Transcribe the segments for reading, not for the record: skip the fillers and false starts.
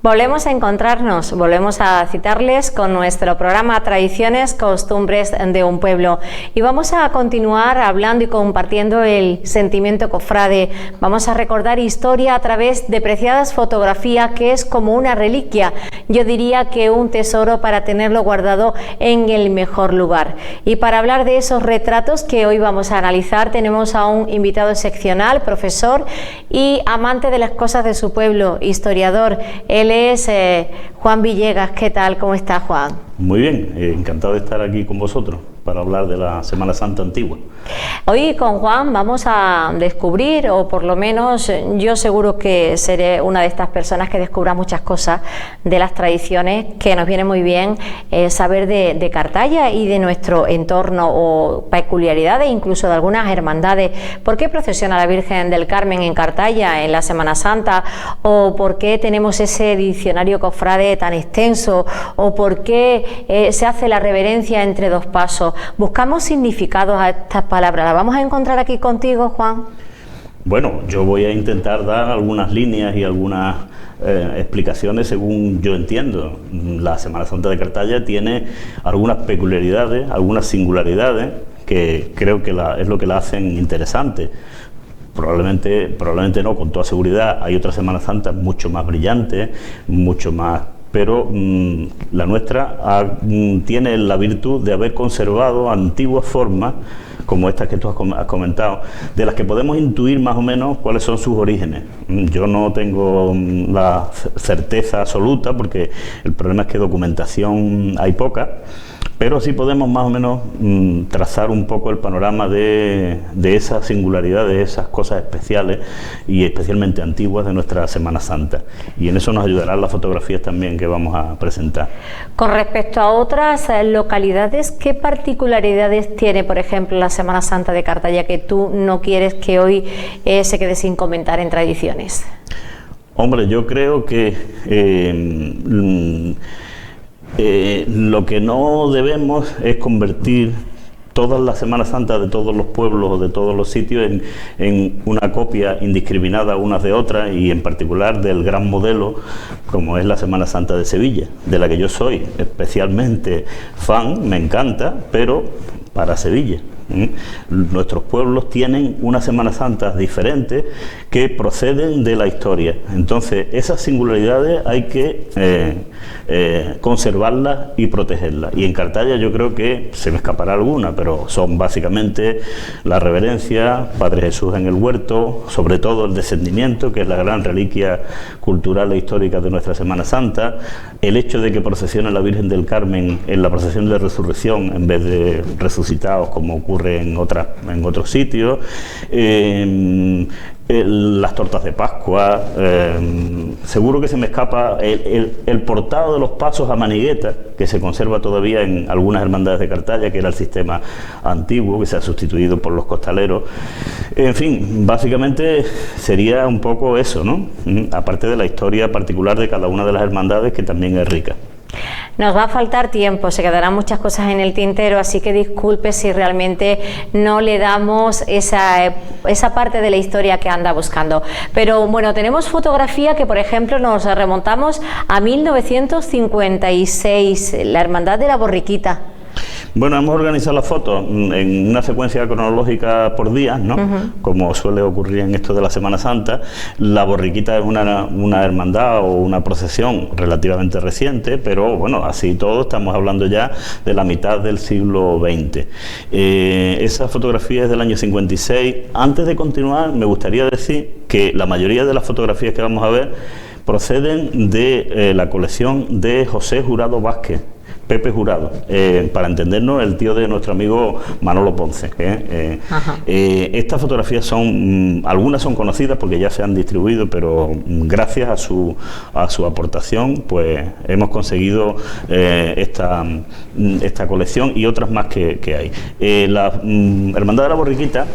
Volvemos a encontrarnos, volvemos a citarles con nuestro programa Tradiciones, Costumbres de un Pueblo. Y vamos a continuar hablando y compartiendo el sentimiento cofrade. Vamos a recordar historia a través de preciadas fotografías, que es como una reliquia. Yo diría que un tesoro para tenerlo guardado en el mejor lugar. Y para hablar de esos retratos que hoy vamos a analizar, tenemos a un invitado excepcional, profesor y amante de las cosas de su pueblo, historiador. Él es Juan Villegas. ¿Qué tal? ¿Cómo está, Juan? Muy bien, encantado de estar aquí con vosotros para hablar de la Semana Santa antigua. Hoy con Juan vamos a descubrir, o por lo menos yo seguro que seré una de estas personas que descubra muchas cosas de las tradiciones, que nos viene muy bien saber de Cartaya y de nuestro entorno, o peculiaridades incluso de algunas hermandades. ¿Por qué procesiona la Virgen del Carmen en Cartaya en la Semana Santa? ¿O por qué tenemos ese diccionario cofrade tan extenso? ¿O por qué se hace la reverencia entre dos pasos? Buscamos significados a estas palabras. ¿La vamos a encontrar aquí contigo, Juan? Bueno, yo voy a intentar dar algunas líneas y algunas explicaciones según yo entiendo. La Semana Santa de Cartaya tiene algunas peculiaridades, algunas singularidades que creo que es lo que la hacen interesante. Probablemente no, con toda seguridad. Hay otras Semanas Santas mucho más brillantes, mucho más... pero la nuestra tiene la virtud de haber conservado antiguas formas, como estas que tú has comentado, de las que podemos intuir más o menos cuáles son sus orígenes. Yo no tengo la certeza absoluta, porque el problema es que documentación hay poca, pero sí podemos más o menos trazar un poco el panorama de esa singularidad, de esas cosas especiales y especialmente antiguas de nuestra Semana Santa. Y en eso nos ayudarán las fotografías también que vamos a presentar. Con respecto a otras localidades, ¿qué particularidades tiene, por ejemplo, la Semana Santa de Cartaya, que tú no quieres que hoy se quede sin comentar en tradiciones? Hombre, yo creo que... lo que no debemos es convertir todas las Semanas Santas de todos los pueblos o de todos los sitios en una copia indiscriminada unas de otras, y en particular del gran modelo como es la Semana Santa de Sevilla, de la que yo soy especialmente fan, me encanta, pero para Sevilla. Nuestros pueblos tienen unas Semanas Santas diferentes que proceden de la historia. Entonces esas singularidades hay que conservarlas y protegerlas, y en Cartaya yo creo que se me escapará alguna, pero son básicamente la reverencia, Padre Jesús en el huerto, sobre todo el descendimiento, que es la gran reliquia cultural e histórica de nuestra Semana Santa, el hecho de que procesione la Virgen del Carmen en la procesión de resurrección en vez de resucitados como ocurre en otros sitios, las tortas de Pascua, seguro que se me escapa el portado de los pasos a manigueta, que se conserva todavía en algunas hermandades de Cartaya, que era el sistema antiguo, que se ha sustituido por los costaleros. En fin, básicamente sería un poco eso, ¿no? Aparte de la historia particular de cada una de las hermandades, que también es rica. Nos va a faltar tiempo, se quedarán muchas cosas en el tintero, así que disculpe si realmente no le damos esa parte de la historia que anda buscando. Pero bueno, tenemos fotografía que, por ejemplo, nos remontamos a 1956, la Hermandad de la Borriquita. Bueno, hemos organizado las fotos en una secuencia cronológica por días, ¿no? Como suele ocurrir en esto de la Semana Santa. La Borriquita es una hermandad o una procesión relativamente reciente, pero bueno, así todo estamos hablando ya de la mitad del siglo XX. Esa fotografía es del año 56. Antes de continuar, me gustaría decir que la mayoría de las fotografías que vamos a ver proceden de la colección de José Jurado Vázquez, Pepe Jurado, para entendernos, el tío de nuestro amigo Manolo Ponce. Estas fotografías algunas son conocidas porque ya se han distribuido, pero gracias a su aportación, pues hemos conseguido esta colección y otras más que hay. La Hermandad de la Borriquita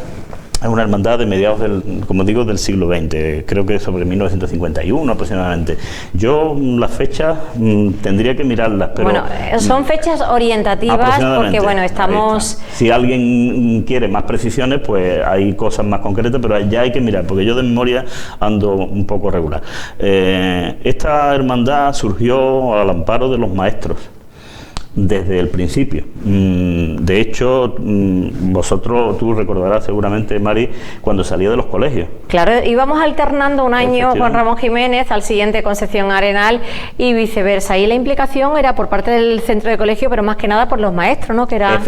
Es una hermandad de mediados como digo, del siglo XX, creo que sobre 1951 aproximadamente. Yo las fechas tendría que mirarlas, pero... Bueno, son fechas orientativas porque, bueno, estamos... Si alguien quiere más precisiones, pues hay cosas más concretas, pero ya hay que mirar, porque yo de memoria ando un poco regular. Esta hermandad surgió al amparo de los maestros, desde el principio. De hecho, tú recordarás seguramente, Mari, cuando salía de los colegios. Claro, íbamos alternando un año Juan Ramón Jiménez, al siguiente Concepción Arenal y viceversa. Y la implicación era por parte del centro de colegio, pero más que nada por los maestros, ¿no? Que eran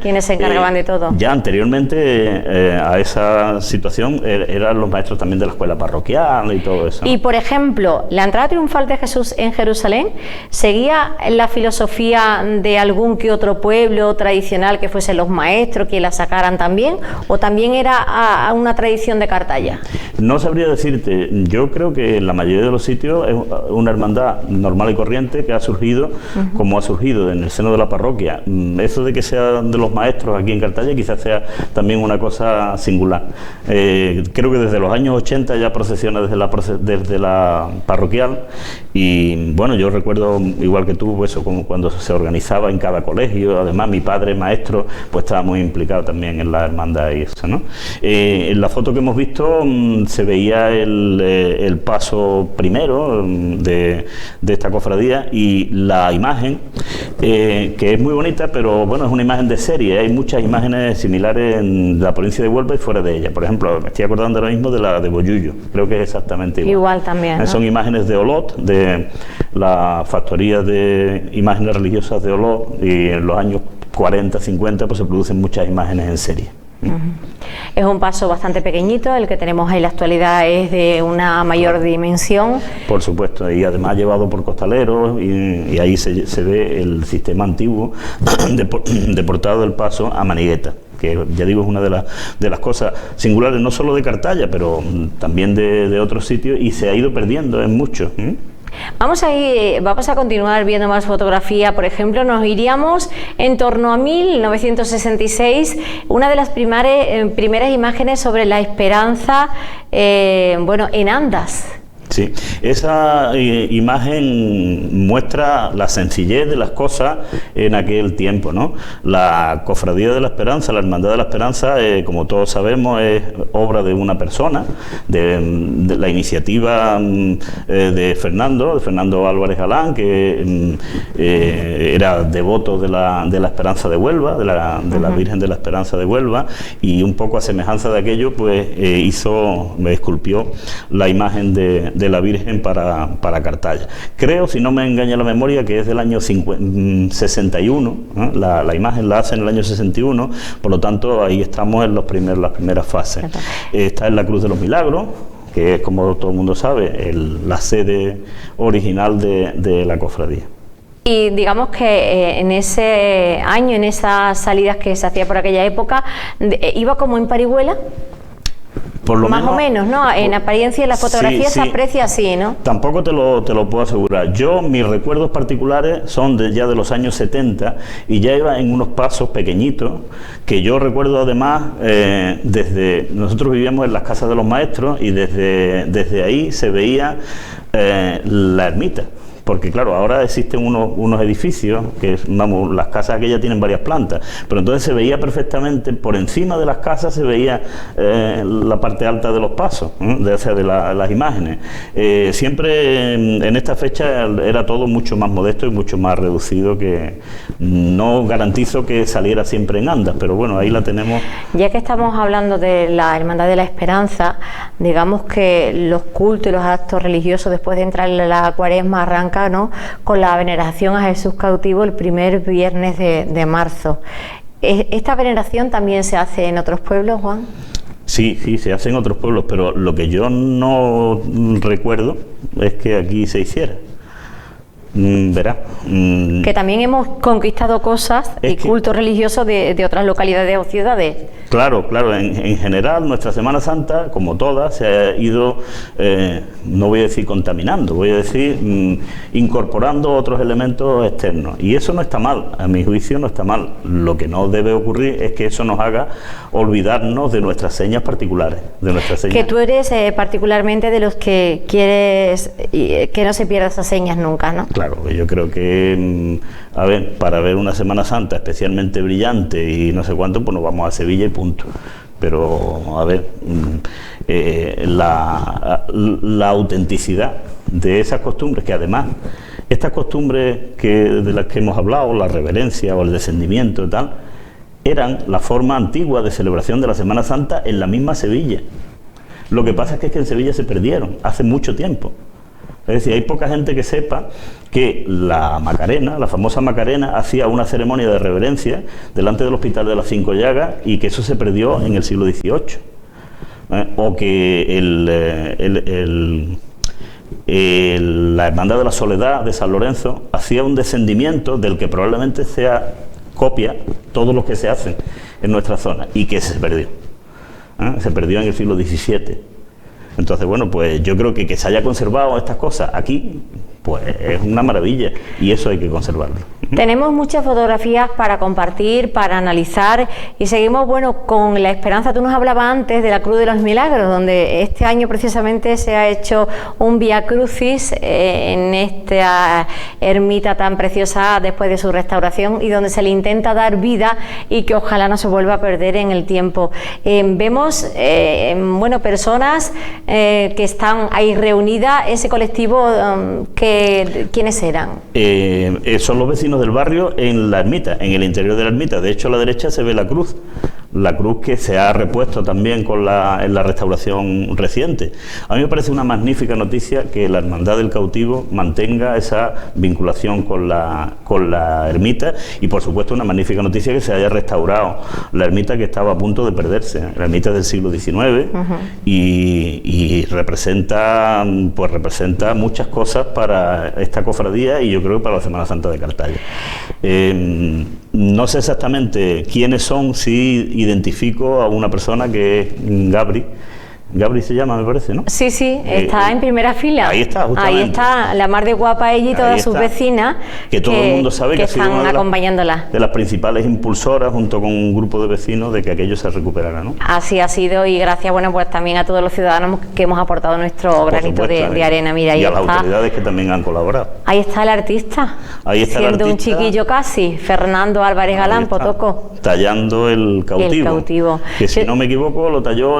quienes se encargaban de todo. Ya anteriormente a esa situación eran los maestros también de la escuela parroquial y todo eso. Y, por ejemplo, la entrada triunfal de Jesús en Jerusalén seguía la filosofía de algún que otro pueblo tradicional, que fuesen los maestros que la sacaran también, o también era a una tradición de Cartaya. No sabría decirte. Yo creo que en la mayoría de los sitios es una hermandad normal y corriente que ha surgido como ha surgido en el seno de la parroquia. Eso de que sea de los maestros aquí en Cartaya quizás sea también una cosa singular. Creo que desde los años 80 ya procesiona desde la parroquial, y bueno, yo recuerdo igual que tú, eso, como cuando se organizaba en cada colegio. Además, mi padre maestro pues estaba muy implicado también en la hermandad y eso, ¿no? En la foto que hemos visto se veía el paso primero de esta cofradía, y la imagen que es muy bonita, pero bueno, es una imagen de serie. Hay muchas imágenes similares en la provincia de Huelva y fuera de ella. Por ejemplo, me estoy acordando ahora mismo de la de Bollullo, creo que es exactamente igual. Igual también, ¿no? Son imágenes de Olot, de la factoría de imágenes religiosas de Olot, y en los años 40, 50 pues se producen muchas imágenes en serie. Es un paso bastante pequeñito, el que tenemos en la actualidad es de una mayor dimensión. Por supuesto, y además llevado por costaleros, y ahí se ve el sistema antiguo de portado del paso a manigueta, que ya digo es una de las cosas singulares, no solo de Cartaya, pero también de otros sitios, y se ha ido perdiendo en muchos. Vamos a continuar viendo más fotografía. Por ejemplo, nos iríamos en torno a 1966, una de las primeras imágenes sobre la esperanza, en Andas. Sí, esa imagen muestra la sencillez de las cosas en aquel tiempo, ¿no? La Cofradía de la Esperanza, la Hermandad de la Esperanza, como todos sabemos, es obra de una persona, de la iniciativa de Fernando Álvarez Galán, que era devoto de la Esperanza de Huelva, de la Virgen de la Esperanza de Huelva, y un poco a semejanza de aquello, pues esculpió la imagen de la Virgen para Cartaya. Creo, si no me engaña la memoria, que es del año 61, ¿no? La imagen la hace en el año 61, por lo tanto ahí estamos en las primeras fases. Está en la Cruz de los Milagros, que es, como todo el mundo sabe, la sede original de la cofradía. Y digamos que en ese año, en esas salidas que se hacía por aquella época, iba como en parihuela. Por lo más menos, o menos, ¿no? En apariencia, en la fotografía se aprecia así, ¿no? Tampoco te lo puedo asegurar. Mis recuerdos particulares son ya de los años 70, y ya iba en unos pasos pequeñitos, que yo recuerdo además, nosotros vivíamos en las casas de los maestros, y desde ahí se veía la ermita. Porque claro, ahora existen unos edificios que, las casas aquellas tienen varias plantas, pero entonces se veía perfectamente, por encima de las casas se veía la parte alta de los pasos, de las imágenes. Siempre en esta fecha era todo mucho más modesto y mucho más reducido, que no garantizo que saliera siempre en andas, pero bueno, ahí la tenemos. Ya que estamos hablando de la Hermandad de la Esperanza, digamos que los cultos y los actos religiosos después de entrar en la Cuaresma arrancan, ¿no?, con la veneración a Jesús cautivo el primer viernes de marzo. ¿Esta veneración también se hace en otros pueblos, Juan? Sí, se hace en otros pueblos, pero lo que yo no recuerdo es que aquí se hiciera. verá. Que también hemos conquistado cosas y cultos religiosos de otras localidades o ciudades. Claro, claro. En general, nuestra Semana Santa, como todas, se ha ido, no voy a decir contaminando, voy a decir incorporando otros elementos externos. Y eso no está mal, a mi juicio no está mal. Lo que no debe ocurrir es que eso nos haga olvidarnos de nuestras señas particulares, de nuestras señas. Que tú eres particularmente de los que quieres que no se pierdan esas señas nunca, ¿no? Claro, yo creo que, a ver, para ver una Semana Santa especialmente brillante y no sé cuánto, pues nos vamos a Sevilla y punto. Pero, a ver, la autenticidad de esas costumbres, que además, estas costumbres de las que hemos hablado, la reverencia o el descendimiento y tal, eran la forma antigua de celebración de la Semana Santa en la misma Sevilla. Lo que pasa es que en Sevilla se perdieron hace mucho tiempo. Es decir, hay poca gente que sepa que la Macarena, la famosa Macarena, hacía una ceremonia de reverencia delante del Hospital de las Cinco Llagas y que eso se perdió en el siglo XVIII. O que la Hermandad de la Soledad de San Lorenzo hacía un descendimiento del que probablemente sea copia todos los que se hacen en nuestra zona y que se perdió. Se perdió en el siglo XVII. Entonces, bueno, pues yo creo que se haya conservado estas cosas aquí, pues es una maravilla y eso hay que conservarlo. Tenemos muchas fotografías para compartir, para analizar y seguimos, bueno, con la esperanza. Tú nos hablabas antes de la Cruz de los Milagros, donde este año precisamente se ha hecho un Vía Crucis en esta ermita tan preciosa después de su restauración y donde se le intenta dar vida y que ojalá no se vuelva a perder en el tiempo. Vemos, bueno, personas que están ahí reunidas. Ese colectivo, ¿quiénes eran? Son los vecinos del barrio en la ermita, en el interior de la ermita. De hecho, a la derecha se ve la cruz que se ha repuesto también en la restauración reciente. A mí me parece una magnífica noticia que la Hermandad del Cautivo mantenga esa vinculación con la ermita y, por supuesto, una magnífica noticia que se haya restaurado la ermita, que estaba a punto de perderse. La ermita del siglo XIX y representa muchas cosas para esta cofradía y yo creo que para la Semana Santa de Cartaya. No sé exactamente quiénes son, sí identifico a una persona que es Gabri se llama, me parece, ¿no? Sí, sí, está en primera fila. Ahí está, justamente. Ahí está, la mar de guapa ella y todas sus vecinas que todo el mundo sabe que están acompañándola. De las principales impulsoras, junto con un grupo de vecinos, de que aquello se recuperara, ¿no? Así ha sido y gracias, bueno, pues también a todos los ciudadanos que hemos aportado nuestro granito de arena. Mira, ahí y a está, las autoridades que también han colaborado. Ahí está el artista, ahí está siendo el un chiquillo casi, Fernando Álvarez Galán, Potoco. Tallando el cautivo. Que si no me equivoco, lo talló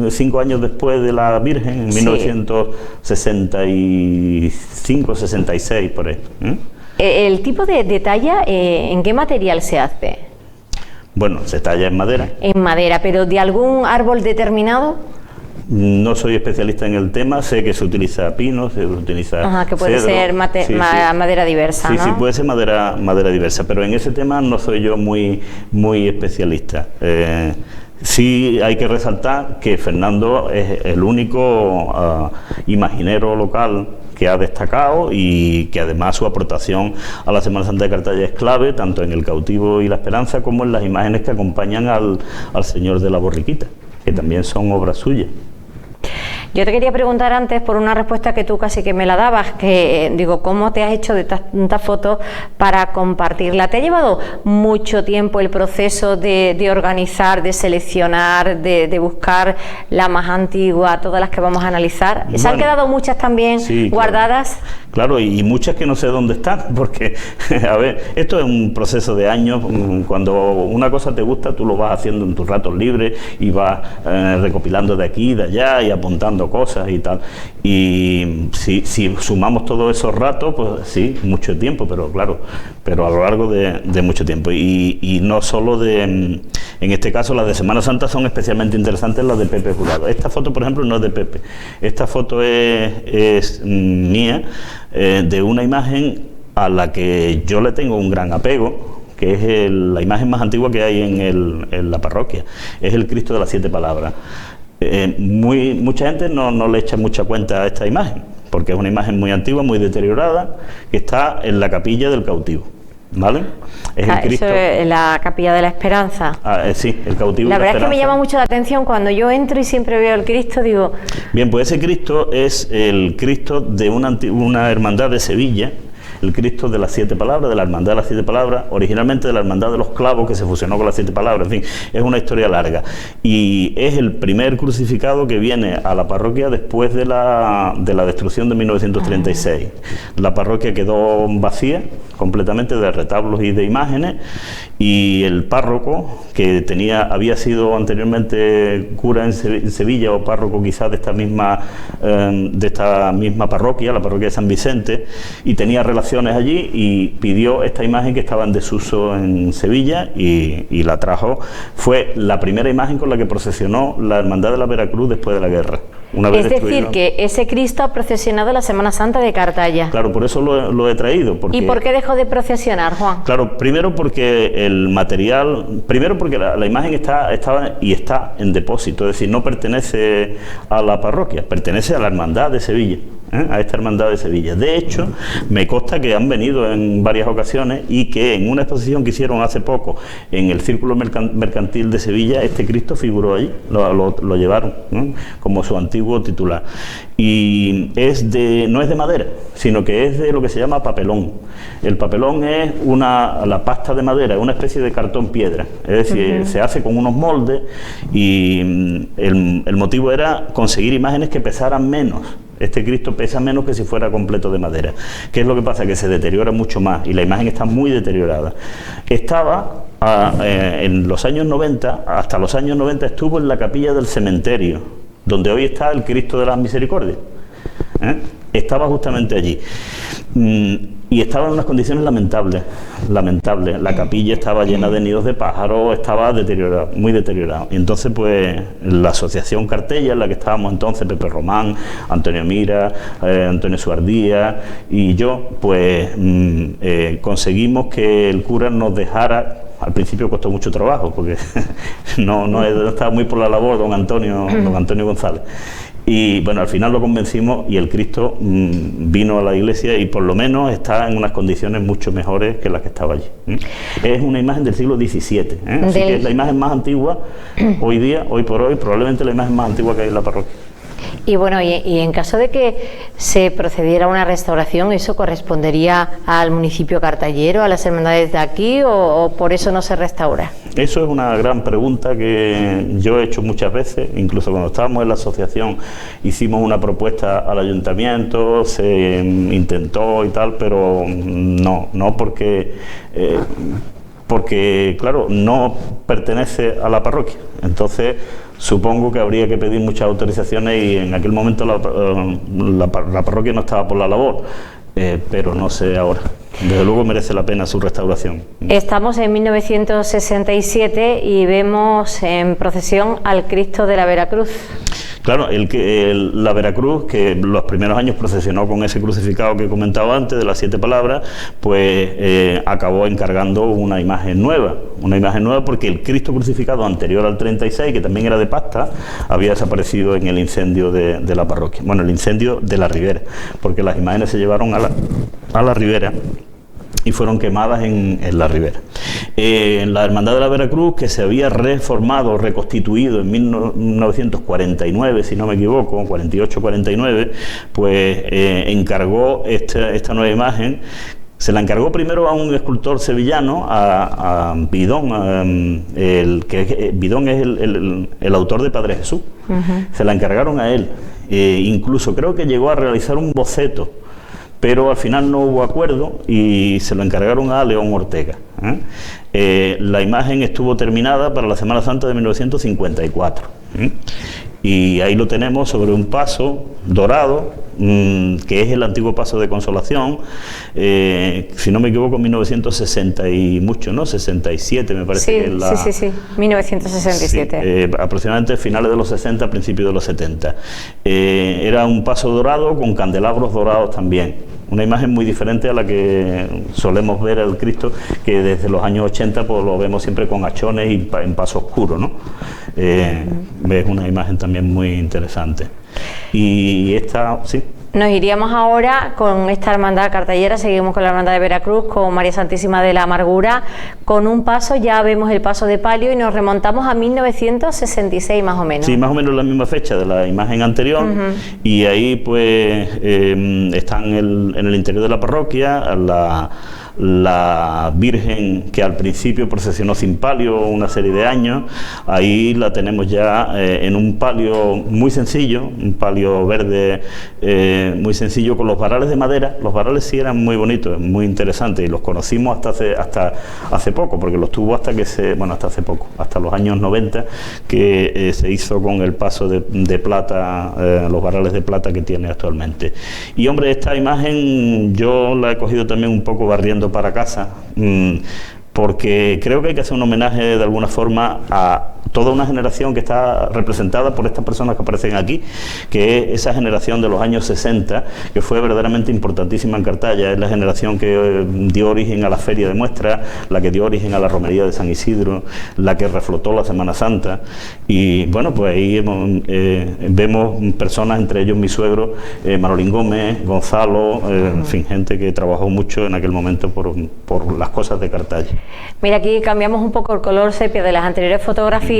5 años después de la Virgen, en 1965-66, por ahí. ¿El tipo de talla, en qué material se hace? Bueno, se talla en madera. En madera, pero ¿de algún árbol determinado? No soy especialista en el tema, sé que se utiliza pino, se utiliza que puede ser madera diversa, Sí, ¿no? sí, puede ser madera diversa, pero en ese tema no soy yo muy especialista. Sí hay que resaltar que Fernando es el único imaginero local que ha destacado y que además su aportación a la Semana Santa de Cartaya es clave, tanto en el cautivo y la esperanza como en las imágenes que acompañan al Señor de la Borriquita, que también son obras suyas. Yo te quería preguntar antes por una respuesta que tú casi que me la dabas, que digo, ¿cómo te has hecho de tantas fotos para compartirla? ¿Te ha llevado mucho tiempo el proceso de organizar, de seleccionar, de buscar la más antigua, todas las que vamos a analizar? ¿Se han quedado muchas también guardadas? Claro, y muchas que no sé dónde están, porque, a ver, esto es un proceso de años. Cuando una cosa te gusta, tú lo vas haciendo en tus ratos libres y vas recopilando de aquí y de allá y apuntando cosas y tal. Y si sumamos todos esos ratos, pues sí, mucho tiempo, pero claro, pero a lo largo de mucho tiempo. Y no solo en este caso las de Semana Santa son especialmente interesantes, las de Pepe Jurado. Esta foto, por ejemplo, no es de Pepe. Esta foto es mía, de una imagen a la que yo le tengo un gran apego, que es la imagen más antigua que hay en la parroquia. Es el Cristo de las 7 Palabras. Mucha gente no le echa mucha cuenta a esta imagen, porque es una imagen muy antigua, muy deteriorada, que está en la capilla del cautivo, ¿vale? Es el Cristo. Eso es la Capilla de la Esperanza. Sí, el cautivo. La verdad es que me llama mucho la atención cuando yo entro y siempre veo el Cristo, digo... Bien, pues ese Cristo es el Cristo de una hermandad de Sevilla, el Cristo de las 7 palabras, de la hermandad de las 7 palabras, originalmente de la hermandad de los clavos, que se fusionó con las 7 palabras, en fin, es una historia larga. Y es el primer crucificado que viene a la parroquia después de la destrucción de 1936. La parroquia quedó vacía completamente de retablos y de imágenes, y el párroco, que había sido anteriormente cura en Sevilla, o párroco quizás de esta misma parroquia, la parroquia de San Vicente, y tenía relaciones allí, y pidió esta imagen que estaba en desuso en Sevilla, y la trajo. Fue la primera imagen con la que procesionó la Hermandad de la Veracruz después de la guerra. Es decir, que ese Cristo ha procesionado la Semana Santa de Cartaya. Claro, por eso lo he traído. ¿Y por qué dejó de procesionar, Juan? Claro, primero porque el material, porque la imagen estaba y está en depósito, es decir, no pertenece a la parroquia, pertenece a la Hermandad de Sevilla. A esta Hermandad de Sevilla. De hecho, me consta que han venido en varias ocasiones, y que en una exposición que hicieron hace poco en el Círculo Mercantil de Sevilla, este Cristo figuró allí, lo llevaron, ¿no?, como su antiguo titular. Y no es de madera, sino que es de lo que se llama papelón. El papelón es la pasta de madera, es una especie de cartón piedra, es decir, se hace con unos moldes, y el motivo era conseguir imágenes que pesaran menos. Este Cristo pesa menos que si fuera completo de madera. ¿Qué es lo que pasa? Que se deteriora mucho más, y la imagen está muy deteriorada. Estaba en los años 90, hasta los años 90 estuvo en la capilla del cementerio, donde hoy está el Cristo de las Misericordias. Estaba justamente allí. Y estaba en unas condiciones lamentables. La capilla estaba llena de nidos de pájaros, estaba deteriorado, muy deteriorado. Y entonces, pues, la asociación Cartella, en la que estábamos entonces, Pepe Román, Antonio Mira, Antonio Suardía y yo, pues conseguimos que el cura nos dejara. Al principio costó mucho trabajo, porque no estaba muy por la labor don Antonio González. Y bueno, al final lo convencimos, y el Cristo vino a la iglesia, y por lo menos está en unas condiciones mucho mejores que las que estaba allí. Es una imagen del siglo XVII, así que es la imagen más antigua hoy por hoy, probablemente la imagen más antigua que hay en la parroquia. Y bueno, y en caso de que se procediera a una restauración, ¿eso correspondería al municipio cartallero, a las hermandades de aquí, o por eso no se restaura? Eso es una gran pregunta que yo he hecho muchas veces. Incluso cuando estábamos en la asociación hicimos una propuesta al ayuntamiento, se intentó y tal, pero no porque claro, no pertenece a la parroquia. Entonces supongo que habría que pedir muchas autorizaciones, y en aquel momento la parroquia no estaba por la labor, pero no sé ahora. Desde luego merece la pena su restauración. Estamos en 1967 y vemos en procesión al Cristo de la Veracruz. Claro, la Veracruz, que los primeros años procesionó con ese crucificado que he comentado antes, de las 7 palabras, pues acabó encargando una imagen nueva porque el Cristo crucificado anterior al 36, que también era de pasta, había desaparecido en el incendio de la parroquia. Bueno, el incendio de la Ribera, porque las imágenes se llevaron a la Ribera y fueron quemadas en la Ribera. En la Hermandad de la Veracruz, que se había reformado, reconstituido en 1949, si no me equivoco, 48-49, pues encargó esta nueva imagen. Se la encargó primero a un escultor sevillano, a Bidón, Bidón es el autor de Padre Jesús. Se la encargaron a él. Incluso creo que llegó a realizar un boceto, pero al final no hubo acuerdo y se lo encargaron a León Ortega. La imagen estuvo terminada para la Semana Santa de 1954. Y ahí lo tenemos sobre un paso dorado, que es el antiguo paso de Consolación, si no me equivoco, 1960 y mucho, ¿no? 67 me parece. Sí, 1967. Sí, aproximadamente finales de los 60, principios de los 70. Era un paso dorado con candelabros dorados también. Una imagen muy diferente a la que solemos ver al Cristo, que desde los años 80 pues lo vemos siempre con hachones y en paso oscuro, ¿no? Es una imagen también muy interesante. Y esta, sí. Nos iríamos ahora con esta hermandad cartallera, seguimos con la hermandad de Veracruz, con María Santísima de la Amargura, con un paso, ya vemos el paso de palio y nos remontamos a 1966 más o menos. Sí, más o menos la misma fecha de la imagen anterior, y ahí pues están en el interior de la parroquia la Virgen que al principio procesionó sin palio una serie de años. Ahí la tenemos ya en un palio muy sencillo, un palio verde muy sencillo, con los varales de madera. Los varales sí eran muy bonitos, muy interesantes, y los conocimos hasta hace poco, porque los tuvo hasta hace poco, hasta los años 90, que se hizo con el paso de plata, los varales de plata que tiene actualmente. Y hombre, esta imagen yo la he cogido también un poco barriendo para casa, porque creo que hay que hacer un homenaje de alguna forma a toda una generación que está representada por estas personas que aparecen aquí, que es esa generación de los años 60, que fue verdaderamente importantísima en Cartaya. Es la generación que dio origen a la Feria de Muestras, la que dio origen a la Romería de San Isidro, la que reflotó la Semana Santa. Y bueno, pues ahí vemos personas, entre ellos mi suegro, Manolín Gómez, Gonzalo, en fin, gente que trabajó mucho en aquel momento por las cosas de Cartaya. Mira, aquí cambiamos un poco el color sepia de las anteriores fotografías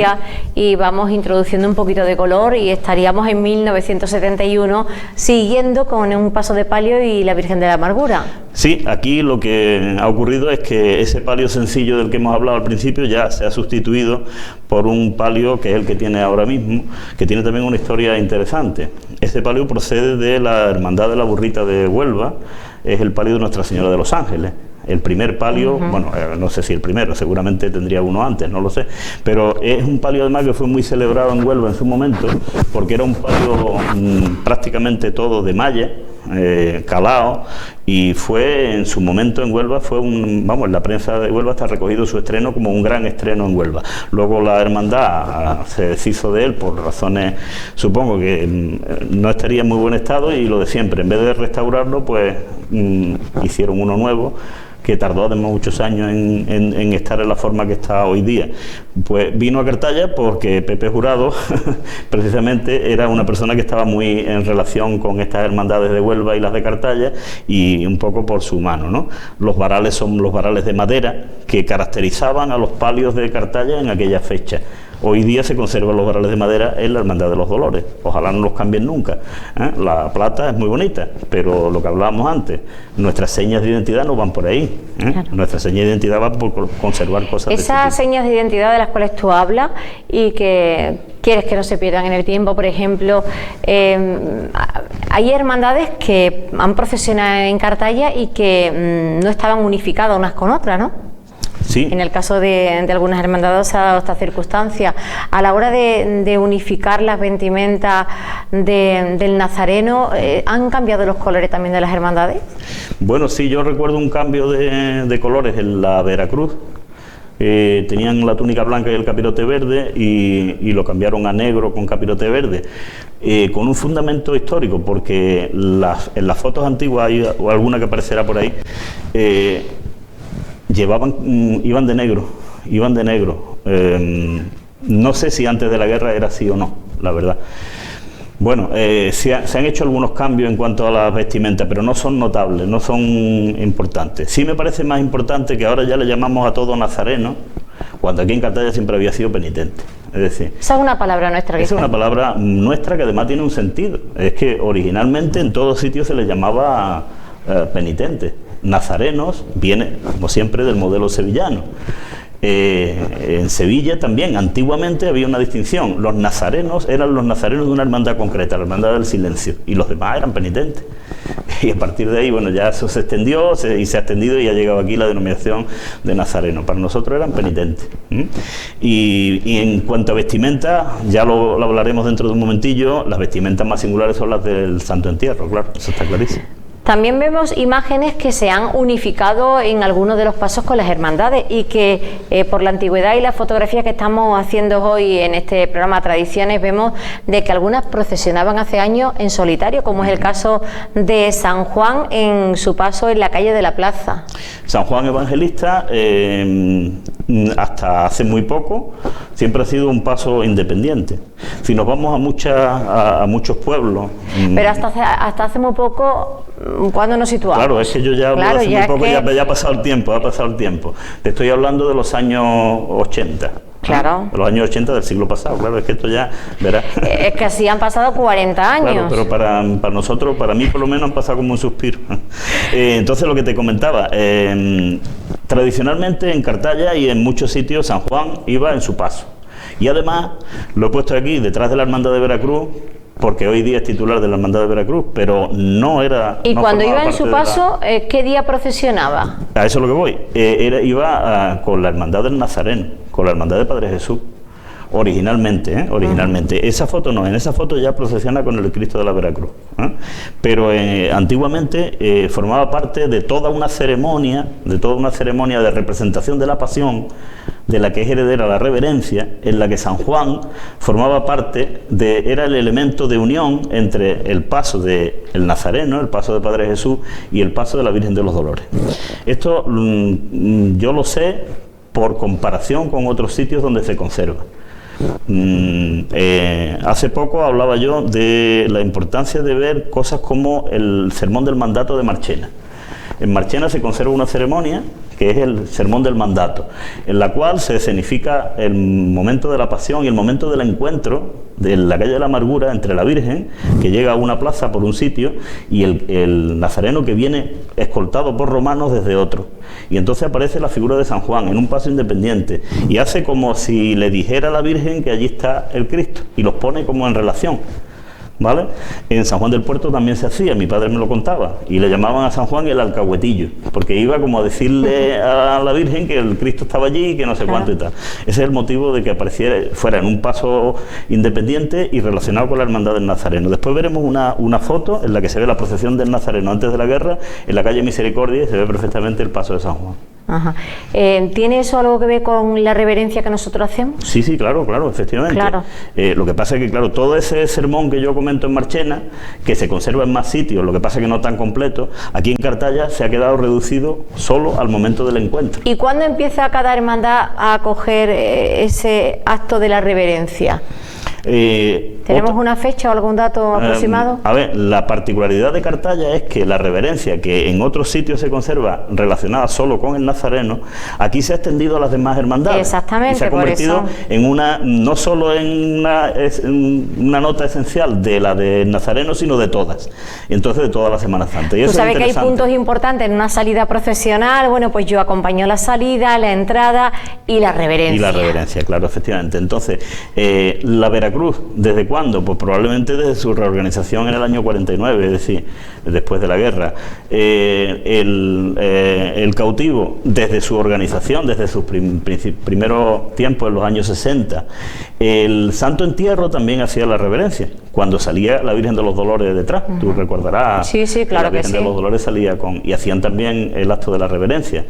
y vamos introduciendo un poquito de color, y estaríamos en 1971 siguiendo con un paso de palio y la Virgen de la Amargura. Sí, aquí lo que ha ocurrido es que ese palio sencillo del que hemos hablado al principio ya se ha sustituido por un palio que es el que tiene ahora mismo, que tiene también una historia interesante. Ese palio procede de la Hermandad de la Burrita de Huelva, es el palio de Nuestra Señora de los Ángeles. El primer palio, bueno, no sé si el primero, seguramente tendría uno antes, no lo sé, pero es un palio además que fue muy celebrado en Huelva en su momento, porque era un palio prácticamente todo de malla, calado, y fue en su momento en Huelva, en la prensa de Huelva está recogido su estreno como un gran estreno en Huelva. Luego la hermandad se deshizo de él por razones, supongo que no estaría en muy buen estado, y lo de siempre, en vez de restaurarlo, pues hicieron uno nuevo, que tardó además muchos años en estar en la forma que está hoy día. Pues vino a Cartaya porque Pepe Jurado precisamente era una persona que estaba muy en relación con estas hermandades de Huelva y las de Cartaya, y un poco por su mano, ¿no? Los varales son los varales de madera que caracterizaban a los palios de Cartaya en aquella fecha. Hoy día se conservan los varales de madera en la Hermandad de los Dolores. Ojalá no los cambien nunca. La plata es muy bonita, pero lo que hablábamos antes, nuestras señas de identidad no van por ahí. Claro. Nuestras señas de identidad van por conservar cosas. Esas señas de identidad de las cuales tú hablas y que quieres que no se pierdan en el tiempo, por ejemplo, hay hermandades que han procesionado en Cartaya y que no estaban unificadas unas con otras, ¿no? Sí. En el caso de algunas hermandades se ha dado esta circunstancia. A la hora de unificar las vestimentas del nazareno, ¿han cambiado los colores también de las hermandades? Bueno, sí, yo recuerdo un cambio de colores en la Veracruz. Tenían la túnica blanca y el capirote verde, y lo cambiaron a negro con capirote verde, con un fundamento histórico, porque en las fotos antiguas, hay alguna que aparecerá por ahí, iban de negro. No sé si antes de la guerra era así o no, la verdad. Bueno, se han hecho algunos cambios en cuanto a las vestimentas, pero no son notables, no son importantes. Sí me parece más importante que ahora ya le llamamos a todo nazareno, cuando aquí en Cartaya siempre había sido penitente. Es decir, esa es una palabra nuestra. Esa es una palabra nuestra que además tiene un sentido. Es que originalmente en todos sitios se les llamaba penitentes. Nazarenos viene, como siempre, del modelo sevillano. En Sevilla también antiguamente había una distinción. Los nazarenos eran los nazarenos de una hermandad concreta, la hermandad del silencio, y los demás eran penitentes. Y a partir de ahí, bueno, ya eso se extendió y se ha extendido, y ha llegado aquí la denominación de nazareno. Para nosotros eran penitentes. Y en cuanto a vestimenta, ya lo hablaremos dentro de un momentillo, las vestimentas más singulares son las del Santo Entierro, claro, eso está clarísimo. También vemos imágenes que se han unificado en algunos de los pasos con las hermandades, y que por la antigüedad y las fotografías que estamos haciendo hoy en este programa Tradiciones, vemos de que algunas procesionaban hace años en solitario, como es el caso de San Juan en su paso en la calle de la Plaza. San Juan Evangelista hasta hace muy poco siempre ha sido un paso independiente. Si nos vamos a muchos pueblos... Pero hasta hace muy poco, ¿cuándo nos situamos? Claro, es que yo ya hablo claro, hace muy poco, que... ya ha pasado el tiempo, Te estoy hablando de los años 80. Claro. Los años 80 del siglo pasado, claro, es que esto ya, verás. Es que así han pasado 40 años. Claro, pero para nosotros, para mí por lo menos, han pasado como un suspiro. Entonces, lo que te comentaba, tradicionalmente en Cartaya y en muchos sitios San Juan iba en su paso. Y además, lo he puesto aquí detrás de la Hermandad de Veracruz, porque hoy día es titular de la Hermandad de Veracruz, pero no era... ¿Y no cuando iba en su paso, qué día procesionaba? A eso es lo que voy. Iba con la Hermandad del Nazareno, con la Hermandad de Padre Jesús, originalmente. Esa foto no, en esa foto ya procesiona con el Cristo de la Veracruz. Pero antiguamente formaba parte de toda una ceremonia, de representación de la pasión, de la que es heredera la reverencia, en la que San Juan formaba parte era el elemento de unión entre el paso del Nazareno, el paso de Padre Jesús y el paso de la Virgen de los Dolores. Esto yo lo sé por comparación con otros sitios donde se conserva. Hace poco hablaba yo de la importancia de ver cosas como el sermón del mandato de Marchena. En Marchena se conserva una ceremonia que es el sermón del mandato, en la cual se escenifica el momento de la pasión y el momento del encuentro de la calle de la Amargura entre la Virgen, que llega a una plaza por un sitio, y el nazareno que viene escoltado por romanos desde otro. Y entonces aparece la figura de San Juan en un paso independiente y hace como si le dijera a la Virgen que allí está el Cristo y los pone como en relación. ¿Vale? En San Juan del Puerto también se hacía, mi padre me lo contaba, y le llamaban a San Juan el alcahuetillo, porque iba como a decirle a la Virgen que el Cristo estaba allí y que no sé cuánto y tal. Ese es el motivo de que fuera en un paso independiente y relacionado con la Hermandad del Nazareno. Después veremos una foto en la que se ve la procesión del Nazareno antes de la guerra, en la calle Misericordia, y se ve perfectamente el paso de San Juan. Ajá. ¿Tiene eso algo que ver con la reverencia que nosotros hacemos? Sí, claro, efectivamente. Claro. Lo que pasa es que, claro, todo ese sermón que yo comento en Marchena, que se conserva en más sitios, lo que pasa es que no tan completo, aquí en Cartaya se ha quedado reducido solo al momento del encuentro. ¿Y cuándo empieza cada hermandad a acoger ese acto de la reverencia? ¿Tenemos una fecha o algún dato aproximado? A ver, la particularidad de Cartaya es que la reverencia, que en otros sitios se conserva relacionada solo con el Nazareno, aquí se ha extendido a las demás hermandades. Exactamente, y se ha convertido en no solo en una nota esencial de la del Nazareno, sino de todas. Y entonces de toda la Semana Santa. Y tú sabes que hay puntos importantes en una salida procesional. Bueno, pues yo acompaño la salida, la entrada y la reverencia. Y la reverencia, claro, efectivamente. Entonces, la Veracruz, ¿desde cuándo? Pues probablemente desde su reorganización en el año 49, es decir, después de la guerra. El cautivo, desde su organización, desde sus primeros tiempos en los años 60. El Santo Entierro también hacía la reverencia, cuando salía la Virgen de los Dolores detrás. Tú recordarás. Sí, claro que sí. La Virgen de los Dolores salía y hacían también el acto de la reverencia.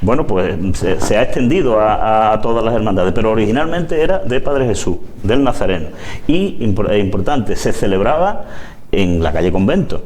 Bueno, pues se ha extendido a todas las hermandades, pero originalmente era de Padre Jesús, del Nazareno. Y, importante, se celebraba en la calle Convento.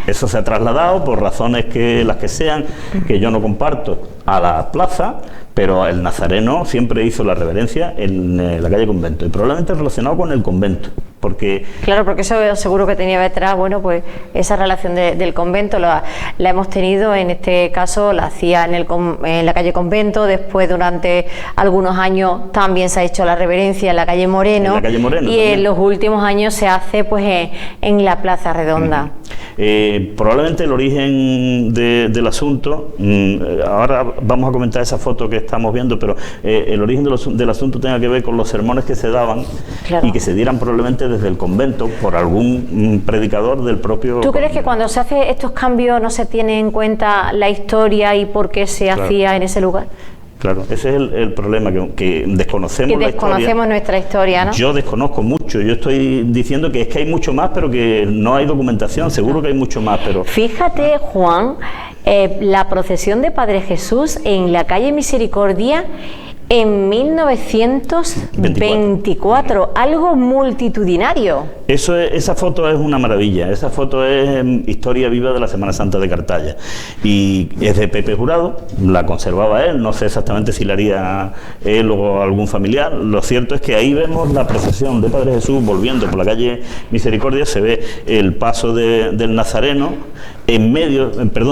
Eso se ha trasladado por razones las que sean, que yo no comparto, a la plaza, pero el Nazareno siempre hizo la reverencia en la calle Convento, y probablemente relacionado con el convento, porque... Claro, porque eso seguro que tenía detrás, bueno, pues esa relación del convento la hemos tenido, en este caso la hacía en la calle Convento, después durante algunos años también se ha hecho la reverencia en la calle Moreno, y también. En los últimos años se hace pues en la Plaza Redonda. Probablemente el origen del asunto, ahora vamos a comentar esa foto que estamos viendo, pero el origen del asunto tenga que ver con los sermones que se daban, claro, y que se dieran probablemente desde el convento por algún predicador del propio... ¿Tú crees que cuando se hacen estos cambios no se tiene en cuenta la historia y por qué se hacía en ese lugar? Claro, ese es el problema, que desconocemos la historia. Desconocemos nuestra historia, ¿no? Yo desconozco mucho, yo estoy diciendo que es que hay mucho más, pero que no hay documentación, seguro que hay mucho más, pero... Fíjate, Juan, la procesión de Padre Jesús en la calle Misericordia en 1924, algo multitudinario. Esa foto es una maravilla, esa foto es historia viva de la Semana Santa de Cartaya y es de Pepe Jurado, la conservaba él, no sé exactamente si la haría él o algún familiar. Lo cierto es que ahí vemos la procesión de Padre Jesús volviendo por la calle Misericordia, se ve el paso del Nazareno,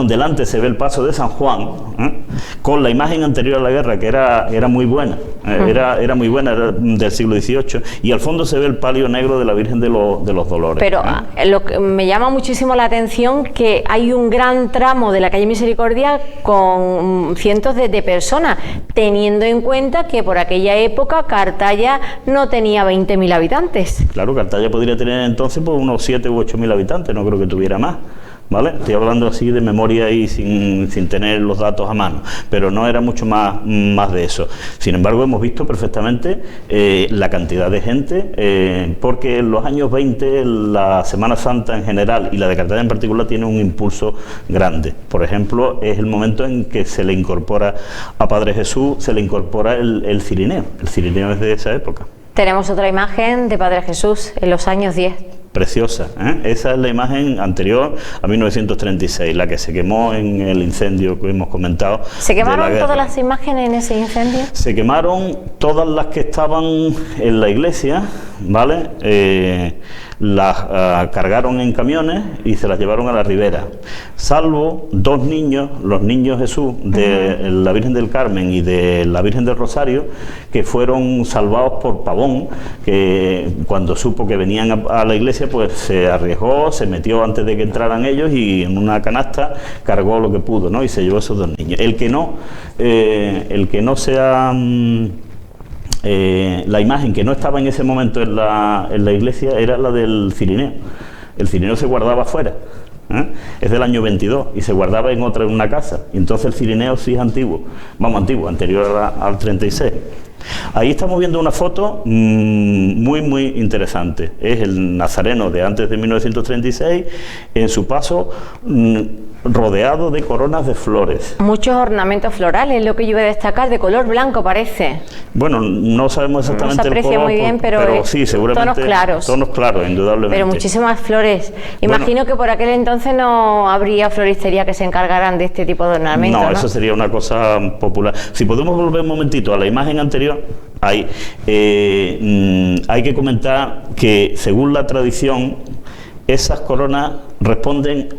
delante se ve el paso de San Juan, con la imagen anterior a la guerra que era muy buena, era muy buena, era del siglo XVIII, y al fondo se ve el palio negro de la Virgen de los Dolores. Pero lo que me llama muchísimo la atención que hay un gran tramo de la calle Misericordia con cientos de personas, teniendo en cuenta que por aquella época Cartaya no tenía 20.000 habitantes. Claro, Cartaya podría tener entonces pues, unos 7.000 u 8.000 habitantes, no creo que tuviera más. ¿Vale? Estoy hablando así de memoria y sin tener los datos a mano, pero no era mucho más de eso. Sin embargo, hemos visto perfectamente la cantidad de gente, porque en los años 20 la Semana Santa en general y la de Cartaya en particular tiene un impulso grande. Por ejemplo, es el momento en que se le incorpora a Padre Jesús, se le incorpora el cirineo. El cirineo es de esa época. Tenemos otra imagen de Padre Jesús en los años 10. Preciosa, ¿eh? Esa es la imagen anterior a 1936, la que se quemó en el incendio que hemos comentado. ¿Se quemaron todas las imágenes en ese incendio? Se quemaron todas las que estaban en la iglesia, ¿vale? Las cargaron en camiones y se las llevaron a la ribera, salvo dos niños, los niños Jesús de la Virgen del Carmen y de la Virgen del Rosario, que fueron salvados por Pavón, que cuando supo que venían a la iglesia pues se arriesgó, se metió antes de que entraran ellos y en una canasta cargó lo que pudo, ¿no? Y se llevó esos dos niños. El que no sea la imagen que no estaba en ese momento en la iglesia era la del cirineo. El cirineo se guardaba afuera, es del año 22 y se guardaba en una casa, y entonces el cirineo sí es antiguo, anterior al 36. Ahí estamos viendo una foto muy interesante. Es el Nazareno de antes de 1936 en su paso rodeado de coronas de flores. Muchos ornamentos florales, lo que yo iba a destacar, de color blanco parece. Bueno, no sabemos exactamente no se aprecia el color, muy bien, pero sí, seguramente tonos claros, indudablemente. Pero muchísimas flores. Imagino que por aquel entonces no habría floristería que se encargaran de este tipo de ornamentos. No, eso sería una cosa popular. Si podemos volver un momentito a la imagen anterior, hay que comentar que según la tradición esas coronas responden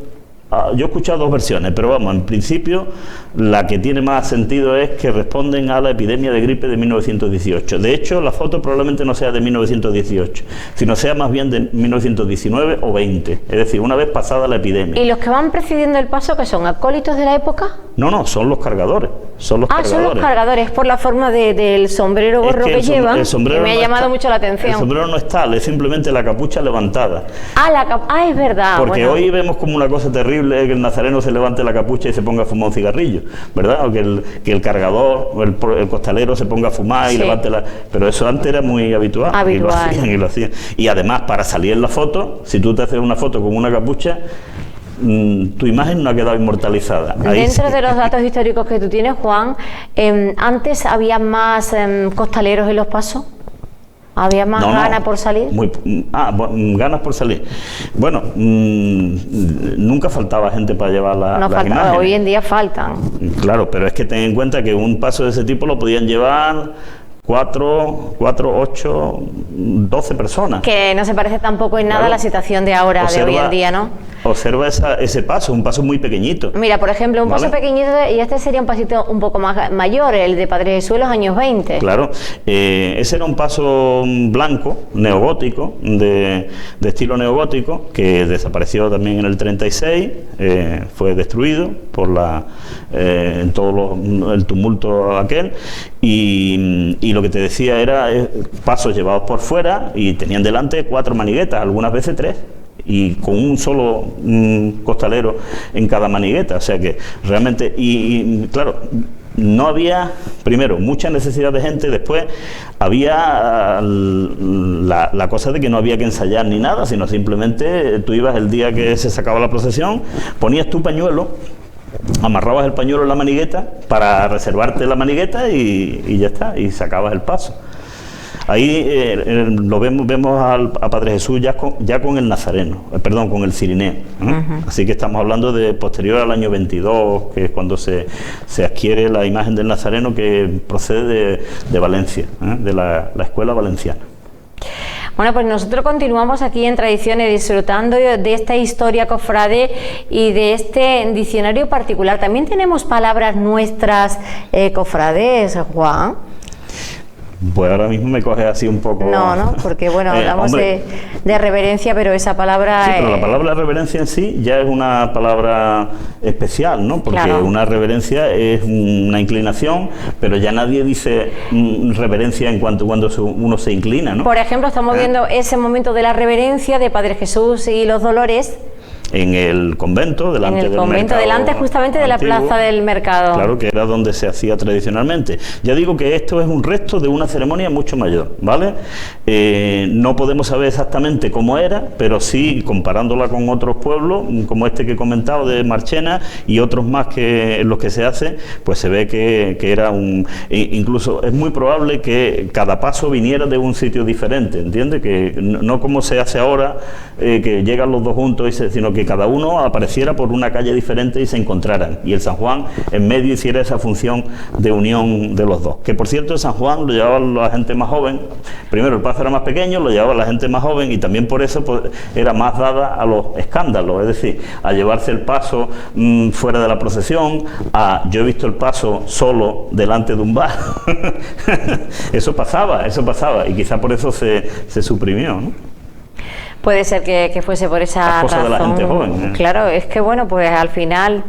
yo he escuchado dos versiones, pero vamos, en principio la que tiene más sentido es que responden a la epidemia de gripe de 1918. De hecho, la foto probablemente no sea de 1918, sino sea más bien de 1919 o 20, es decir, una vez pasada la epidemia. ¿Y los que van presidiendo el paso, que son acólitos de la época? No, son los cargadores. Son los cargadores, por la forma del sombrero gorro que llevan, que me ha llamado mucho la atención. El sombrero no es tal, es simplemente la capucha levantada. Es verdad. Porque hoy vemos como una cosa terrible que el nazareno se levante la capucha y se ponga a fumar un cigarrillo, ¿verdad? O que el cargador o el costalero se ponga a fumar y levante la... Pero eso antes era muy habitual. Y lo hacían. Y además, para salir en la foto, si tú te haces una foto con una capucha, tu imagen no ha quedado inmortalizada. Dentro de los datos históricos que tú tienes, Juan, ¿antes había más costaleros en los pasos? ¿Había más ganas por salir? Ganas por salir. Bueno, nunca faltaba gente para llevar las imágenes. Hoy en día faltan. Claro, pero es que ten en cuenta que un paso de ese tipo lo podían llevar 4, 8, 12 personas. Que no se parece tampoco en nada a la situación de ahora, de hoy en día, ¿no? Observa ese paso, un paso muy pequeñito. Mira, por ejemplo, un paso pequeñito, y este sería un pasito un poco más mayor, el de Padre Jesús en los años 20. Claro, ese era un paso blanco, neogótico, de estilo neogótico, que desapareció también en el 36, fue destruido por en todo el tumulto aquel, y lo que te decía era pasos llevados por fuera y tenían delante 4 maniguetas, algunas veces 3. Y con un solo costalero en cada manigueta, o sea que realmente, y claro, no había, primero, mucha necesidad de gente, después había la cosa de que no había que ensayar ni nada, sino simplemente tú ibas el día que se sacaba la procesión, ponías tu pañuelo, amarrabas el pañuelo en la manigueta para reservarte la manigueta y ya está, y sacabas el paso. Ahí vemos a Padre Jesús ya con el nazareno, con el cirineo. Así que estamos hablando de posterior al año 22, que es cuando se adquiere la imagen del nazareno, que procede de Valencia, de la escuela valenciana. Bueno, pues nosotros continuamos aquí en Tradiciones disfrutando de esta historia cofrade y de este diccionario particular. También tenemos palabras nuestras cofrades, Juan. Pues ahora mismo me coge así un poco... No, porque bueno, hablamos de reverencia, pero esa palabra... Sí, pero la palabra reverencia en sí ya es una palabra especial, ¿no? Porque claro, una reverencia es una inclinación, pero ya nadie dice reverencia en cuanto cuando uno se inclina, ¿no? Por ejemplo, estamos viendo ese momento de la reverencia de Padre Jesús y los Dolores... En el convento, delante del mercado delante justamente de la plaza del mercado. Claro, que era donde se hacía tradicionalmente. Ya digo que esto es un resto de una ceremonia mucho mayor, ¿vale? No podemos saber exactamente cómo era, pero sí, comparándola con otros pueblos, como este que he comentado de Marchena y otros más en los que se hace, pues se ve que era incluso es muy probable que cada paso viniera de un sitio diferente, ¿entiendes? Que no como se hace ahora, que llegan los dos juntos, sino que cada uno apareciera por una calle diferente y se encontraran, y el San Juan en medio hiciera esa función de unión de los dos. Que por cierto, el San Juan lo llevaba la gente más joven. Primero, el paso era más pequeño, lo llevaba la gente más joven, y también por eso pues, era más dada a los escándalos, es decir, a llevarse el paso fuera de la procesión, yo he visto el paso solo delante de un bar. Eso pasaba, y quizá por eso se suprimió, ¿no? Puede ser que fuese por esa razón. De la gente joven, Claro, es que bueno, pues al final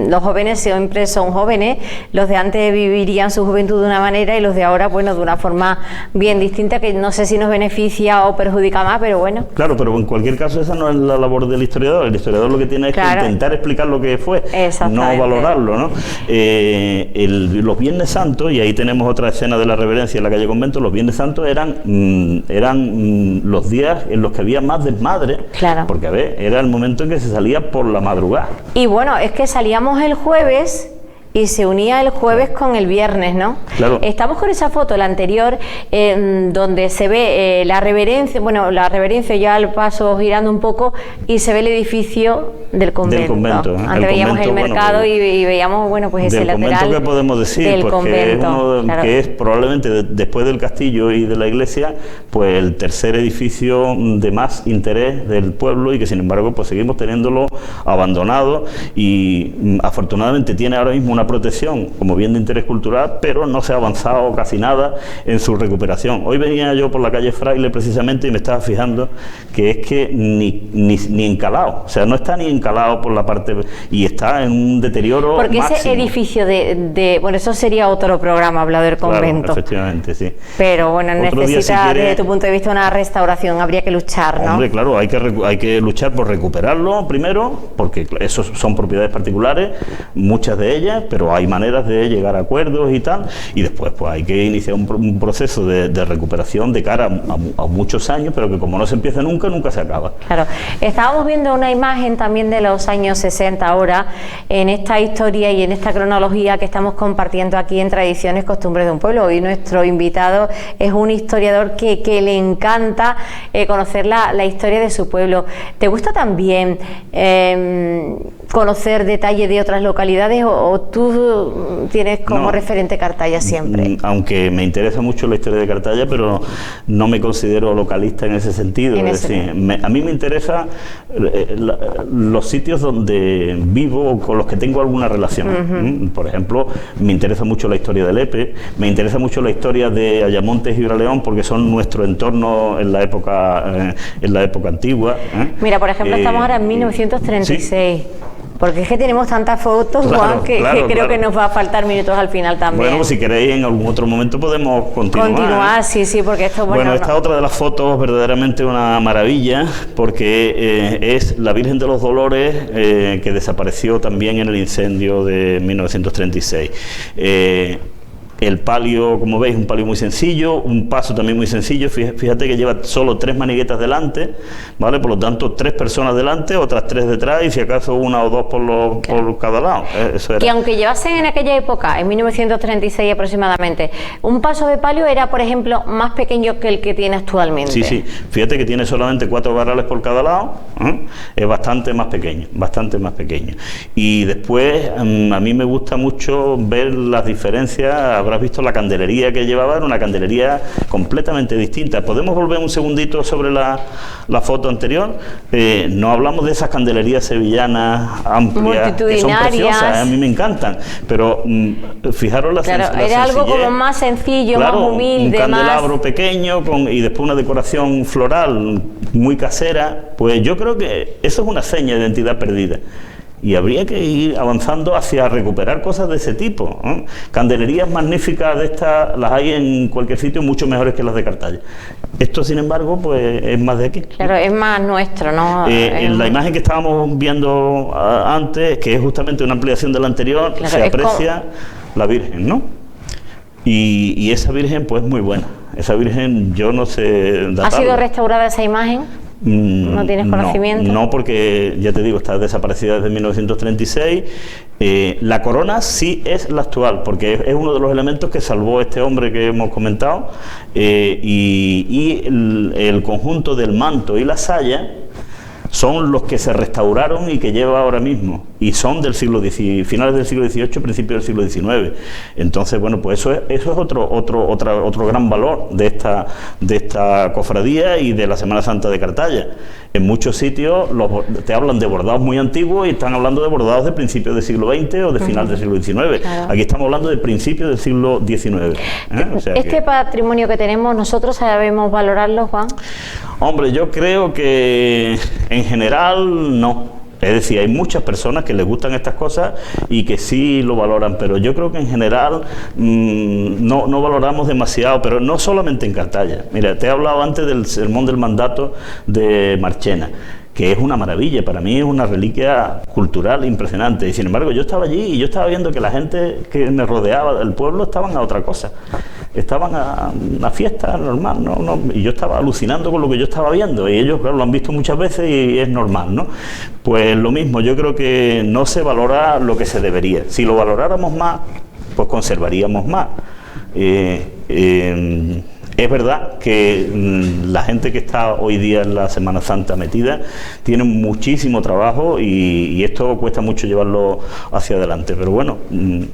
los jóvenes siempre son jóvenes, los de antes vivirían su juventud de una manera y los de ahora, bueno, de una forma bien distinta, que no sé si nos beneficia o perjudica más, pero bueno. Claro, pero en cualquier caso esa no es la labor del historiador. El historiador lo que tiene es que intentar explicar lo que fue, no valorarlo, ¿no? Los Viernes Santos, y ahí tenemos otra escena de la reverencia en la calle Convento, los Viernes Santos eran los días en los que había más desmadre, porque a ver, era el momento en que se salía por la madrugada. Y bueno, es que salíamos el jueves y se unía el jueves con el viernes, ¿no? Claro. Estamos con esa foto, la anterior, donde se ve la reverencia ya al paso girando un poco y se ve el edificio del convento. Antes veíamos el mercado y veíamos, bueno, pues ese lateral. Del convento, ¿qué podemos decir? Del pues convento, que es probablemente después del castillo y de la iglesia, pues el tercer edificio de más interés del pueblo, y que sin embargo pues seguimos teniéndolo abandonado, y afortunadamente tiene ahora mismo una protección como bien de interés cultural, pero no se ha avanzado casi nada en su recuperación. Hoy venía yo por la calle Fraile precisamente y me estaba fijando que es que ni encalado, o sea, no está ni encalado por la parte, y está en un deterioro porque máximo. Ese edificio bueno, eso sería otro programa, hablar del convento. Claro, efectivamente, sí. Pero bueno, otro necesita, si desde tu punto de vista, una restauración, habría que luchar, ¿no? Hombre, claro, hay que luchar por recuperarlo primero, porque esos son propiedades particulares, muchas de ellas, pero hay maneras de llegar a acuerdos y tal, y después pues hay que iniciar un proceso de recuperación de cara a muchos años, pero que como no se empieza nunca se acaba. Claro, estábamos viendo una imagen también de los años 60 ahora, en esta historia y en esta cronología que estamos compartiendo aquí en Tradiciones, Costumbres de un Pueblo. Hoy nuestro invitado es un historiador que le encanta conocer la historia de su pueblo. ¿Te gusta también conocer detalles de otras localidades o tú tienes como referente Cartaya siempre? Aunque me interesa mucho la historia de Cartaya, pero no me considero localista en ese sentido. A mí me interesa los sitios donde vivo, con los que tengo alguna relación. Por ejemplo, me interesa mucho la historia de Lepe, me interesa mucho la historia de Ayamonte y Gibraleón, porque son nuestro entorno en la época antigua. Mira, por ejemplo, estamos ahora en 1936. ¿Sí? Porque es que tenemos tantas fotos, Juan, que creo que nos va a faltar minutos al final también. Bueno, si queréis, en algún otro momento podemos continuar. Sí, porque esto... Bueno, esta otra de las fotos, verdaderamente una maravilla, porque es la Virgen de los Dolores, que desapareció también en el incendio de 1936. El palio, como veis, un palio muy sencillo, un paso también muy sencillo. Fíjate que lleva solo 3 maniguetas delante, ¿vale? Por lo tanto, 3 personas delante, otras 3 detrás, y si acaso 1 o 2 por cada lado. Eso era. Que aunque llevasen en aquella época, en 1936 aproximadamente, un paso de palio era, por ejemplo, más pequeño que el que tiene actualmente. Sí, sí. Fíjate que tiene solamente 4 varales por cada lado, ¿eh? Es bastante más pequeño, bastante más pequeño. Y después, a mí me gusta mucho ver las diferencias. Habrás visto la candelería que llevaba, era una candelería completamente distinta. ¿Podemos volver un segundito sobre la foto anterior? No hablamos de esas candelerías sevillanas amplias, que son preciosas, a mí me encantan, pero fijaros la claro, la era algo sencillez. como más sencillo, Claro, más humilde, un candelabro más pequeño y después una decoración floral muy casera. Pues yo creo que eso es una seña de identidad perdida. Y habría que ir avanzando hacia recuperar cosas de ese tipo, ¿eh? Candelerías magníficas de estas las hay en cualquier sitio, mucho mejores que las de Cartaya. Esto, sin embargo, pues es más de aquí. Claro, es más nuestro, ¿no? En la imagen que estábamos viendo antes, que es justamente una ampliación de la anterior, claro, se aprecia la Virgen, ¿no? Y esa Virgen, pues muy buena. Esa Virgen, yo no sé datarla. ¿Ha sido restaurada esa imagen? ¿No tienes conocimiento? No, porque ya te digo, está desaparecida desde 1936. La corona sí es la actual, porque es uno de los elementos que salvó este hombre que hemos comentado, y el conjunto del manto y la saya son los que se restauraron y que lleva ahora mismo, y son del siglo XIX, finales del siglo XVIII, principios del siglo XIX. Entonces, bueno, pues eso es otro gran valor de esta cofradía y de la Semana Santa de Cartaya. En muchos sitios te hablan de bordados muy antiguos y están hablando de bordados de principios del siglo XX o de final del siglo XIX. Claro. Aquí estamos hablando de principios del siglo XIX. O sea patrimonio que tenemos, ¿nosotros sabemos valorarlo, Juan? Hombre, yo creo que en general no. Es decir, hay muchas personas que les gustan estas cosas y que sí lo valoran, pero yo creo que en general no valoramos demasiado, pero no solamente en Cartaya. Mira, te he hablado antes del sermón del mandato de Marchena, que es una maravilla, para mí es una reliquia cultural impresionante, y sin embargo yo estaba allí y yo estaba viendo que la gente que me rodeaba del pueblo estaban a otra cosa, estaban a una fiesta normal, y yo estaba alucinando con lo que yo estaba viendo, y ellos, claro, lo han visto muchas veces y es normal, ¿no? Pues lo mismo, yo creo que no se valora lo que se debería. Si lo valoráramos más, pues conservaríamos más. Es verdad que la gente que está hoy día en la Semana Santa metida tiene muchísimo trabajo y esto cuesta mucho llevarlo hacia adelante, pero bueno,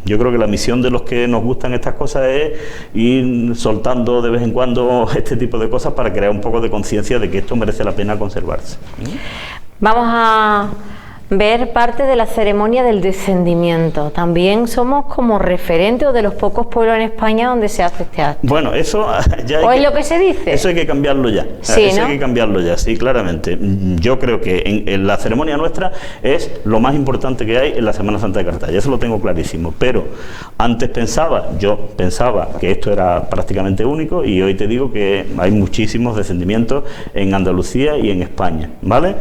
yo creo que la misión de los que nos gustan estas cosas es ir soltando de vez en cuando este tipo de cosas para crear un poco de conciencia de que esto merece la pena conservarse. Vamos a ver parte de la ceremonia del descendimiento. También somos como referente o de los pocos pueblos en España donde se hace este acto. Bueno, eso ya ¿O es lo que se dice? Eso hay que cambiarlo ya. Sí, eso, ¿no? hay que cambiarlo ya, sí, claramente. Yo creo que en la ceremonia nuestra es lo más importante que hay en la Semana Santa de Cartaya. Eso lo tengo clarísimo. Pero antes yo pensaba que esto era prácticamente único, y hoy te digo que hay muchísimos descendimientos en Andalucía y en España, ¿vale?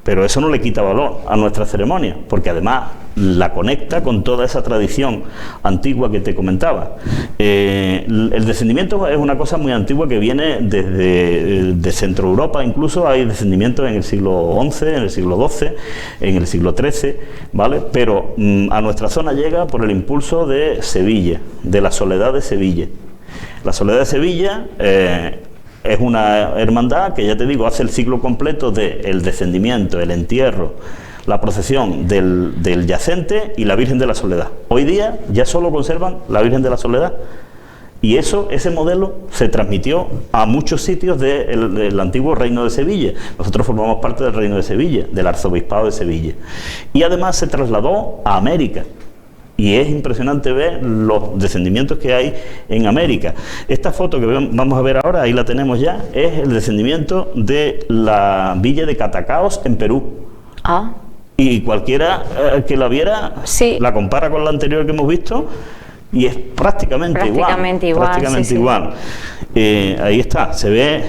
Pero eso no le quita valor a nuestra ceremonia, porque además la conecta con toda esa tradición antigua que te comentaba. El descendimiento es una cosa muy antigua que viene desde de Centro Europa, incluso hay descendimientos en el siglo XI, en el siglo XII, en el siglo XIII, ¿vale? Pero a nuestra zona llega por el impulso de Sevilla, de la Soledad de Sevilla. La Soledad de Sevilla es una hermandad que, ya te digo, hace el ciclo completo del descendimiento, el entierro, la procesión del yacente y la Virgen de la Soledad. Hoy día ya solo conservan la Virgen de la Soledad. Y ese modelo se transmitió a muchos sitios del antiguo Reino de Sevilla. Nosotros formamos parte del Reino de Sevilla, del Arzobispado de Sevilla. Y además se trasladó a América. Y es impresionante ver los descendimientos que hay en América. Esta foto que vamos a ver ahora, ahí la tenemos ya, es el descendimiento de la villa de Catacaos en Perú. Y cualquiera que la viera, sí, la compara con la anterior que hemos visto, y es prácticamente igual. Ahí está, se ve,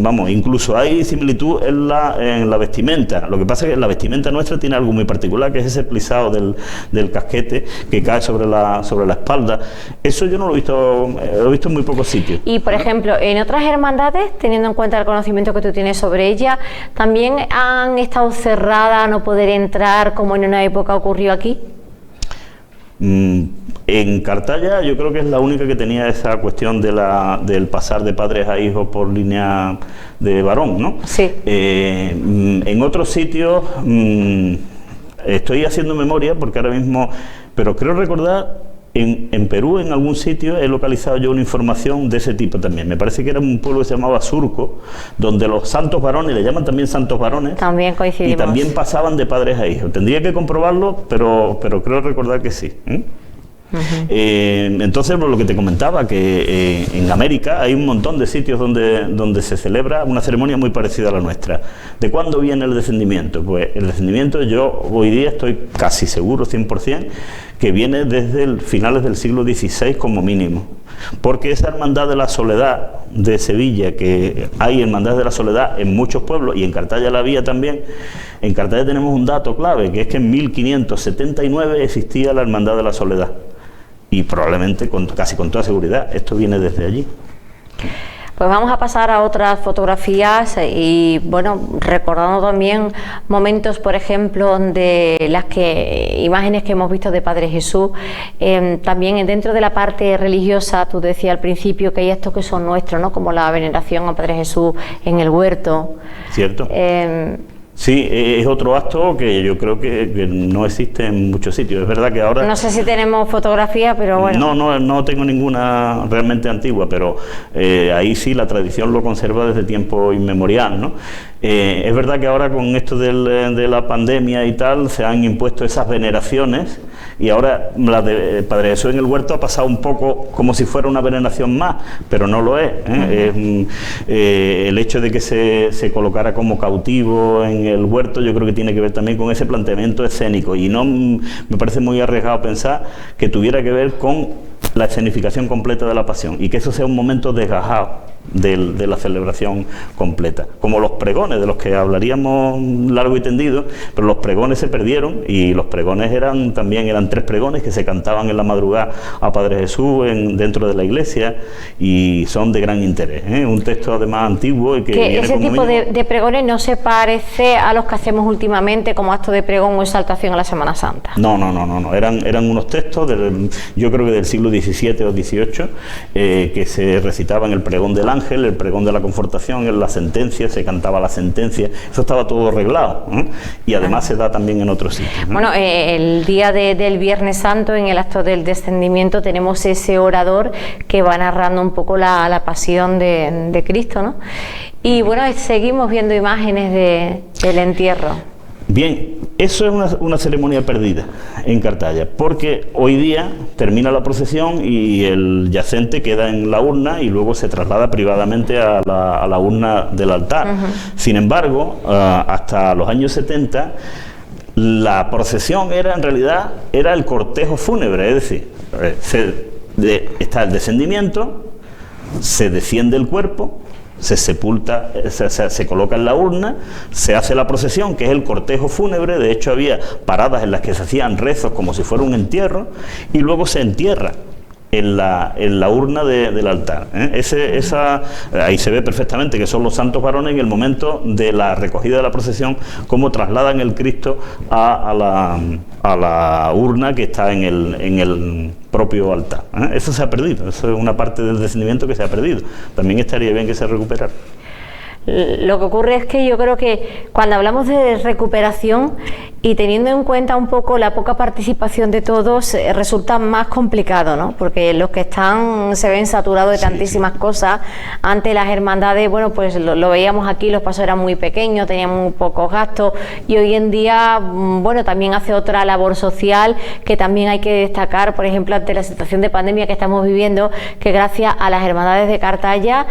vamos, incluso hay similitud en la vestimenta. Lo que pasa es que la vestimenta nuestra tiene algo muy particular, que es ese plisado del casquete que cae sobre la espalda. Eso yo no lo he visto en muy pocos sitios. Y por ejemplo, en otras hermandades, teniendo en cuenta el conocimiento que tú tienes sobre ella, ¿también han estado cerradas a no poder entrar como en una época ocurrió aquí? En Cartaya yo creo que es la única que tenía esa cuestión del pasar de padres a hijos por línea de varón, ¿no? Sí. En otros sitios estoy haciendo memoria porque ahora mismo, pero creo recordar en Perú, en algún sitio he localizado yo una información de ese tipo también. Me parece que era un pueblo que se llamaba Surco, donde los santos varones, le llaman también santos varones, también coincidimos, y también pasaban de padres a hijos. Tendría que comprobarlo, pero creo recordar que sí. Entonces, por lo que te comentaba, que en América hay un montón de sitios donde se celebra una ceremonia muy parecida a la nuestra. ¿De cuándo viene el descendimiento? Pues el descendimiento, yo hoy día estoy casi seguro, 100%, que viene desde finales del siglo XVI como mínimo. Porque esa Hermandad de la Soledad de Sevilla, que hay Hermandad de la Soledad en muchos pueblos, y en Cartaya la había también. En Cartaya tenemos un dato clave, que es que en 1579 existía la Hermandad de la Soledad. Y probablemente, casi con toda seguridad, esto viene desde allí. Pues vamos a pasar a otras fotografías y, bueno, recordando también momentos, por ejemplo, de imágenes que hemos visto de Padre Jesús. También dentro de la parte religiosa, tú decías al principio que hay estos que son nuestros, ¿no? Como la veneración a Padre Jesús en el huerto. Cierto. Sí, es otro acto que yo creo que no existe en muchos sitios. Es verdad que ahora... No sé si tenemos fotografía, pero bueno... No tengo ninguna realmente antigua, pero ahí sí la tradición lo conserva desde tiempo inmemorial, ¿no? Es verdad que ahora con esto de la pandemia y tal se han impuesto esas veneraciones, y ahora la de Padre Jesús en el huerto ha pasado un poco como si fuera una veneración más, pero no lo es, el hecho de que se colocara como cautivo en el huerto, yo creo que tiene que ver también con ese planteamiento escénico, y no me parece muy arriesgado pensar que tuviera que ver con la escenificación completa de la pasión, y que eso sea un momento desgajado de la celebración completa, como los pregones, de los que hablaríamos largo y tendido, pero los pregones se perdieron, y los pregones eran 3 pregones que se cantaban en la madrugada a Padre Jesús dentro de la iglesia, y son de gran interés, un texto además antiguo y que ese tipo de pregones no se parece a los que hacemos últimamente como acto de pregón o exaltación a la Semana Santa. No, eran unos textos yo creo que del siglo XVII o XVIII, que se recitaban el pregón del ángel, el pregón de la confortación, en la sentencia, se cantaba la sentencia, eso estaba todo arreglado, y además se da también en otros sitios. Bueno, el día del Viernes Santo, en el acto del descendimiento, tenemos ese orador que va narrando un poco la pasión de Cristo, ¿no? Y bueno, seguimos viendo imágenes del entierro. Bien, eso es una ceremonia perdida en Cartaya, porque hoy día termina la procesión y el yacente queda en la urna y luego se traslada privadamente a la urna del altar. Sin embargo, hasta los años 70, la procesión en realidad era el cortejo fúnebre, es decir, está el descendimiento, se desciende el cuerpo, se sepulta, se coloca en la urna, se hace la procesión, que es el cortejo fúnebre. De hecho había paradas en las que se hacían rezos como si fuera un entierro, y luego se entierra en la urna del altar. Ahí se ve perfectamente que son los santos varones en el momento de la recogida de la procesión, cómo trasladan el Cristo a la urna que está en el propio altar. Eso se ha perdido, eso es una parte del descendimiento que se ha perdido. También estaría bien que se recuperara. Lo que ocurre es que yo creo que cuando hablamos de recuperación y teniendo en cuenta un poco la poca participación de todos, resulta más complicado, ¿no? Porque los que están se ven saturados de tantísimas cosas. Antes las hermandades, bueno, pues lo veíamos aquí, los pasos eran muy pequeños, tenían muy pocos gastos, y hoy en día, bueno, también hace otra labor social que también hay que destacar, por ejemplo, ante la situación de pandemia que estamos viviendo, que gracias a las hermandades de Cartaya,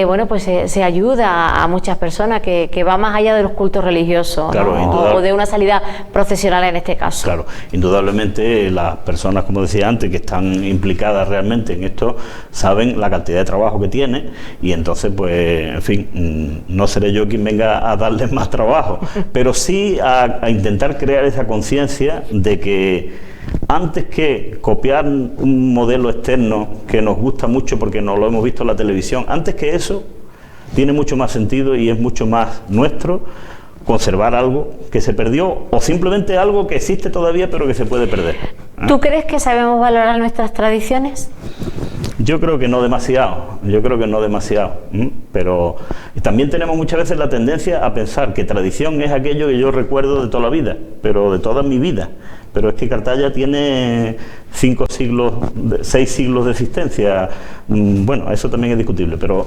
bueno, pues se ayuda a muchas personas, que va más allá de los cultos religiosos, claro, ¿no? O de una salida procesional en este caso. Claro, indudablemente las personas, como decía antes, que están implicadas realmente en esto, saben la cantidad de trabajo que tiene, y entonces, pues, en fin, no seré yo quien venga a darles más trabajo, pero sí a intentar crear esa conciencia de que antes que copiar un modelo externo que nos gusta mucho porque nos lo hemos visto en la televisión, antes que eso, tiene mucho más sentido y es mucho más nuestro conservar algo que se perdió o simplemente algo que existe todavía pero que se puede perder. ¿Tú crees que sabemos valorar nuestras tradiciones? Yo creo que no demasiado, pero también tenemos muchas veces la tendencia a pensar que tradición es aquello que yo recuerdo de toda la vida, pero de toda mi vida. Pero es que Cartaya tiene 6 siglos de existencia. Bueno, eso también es discutible, pero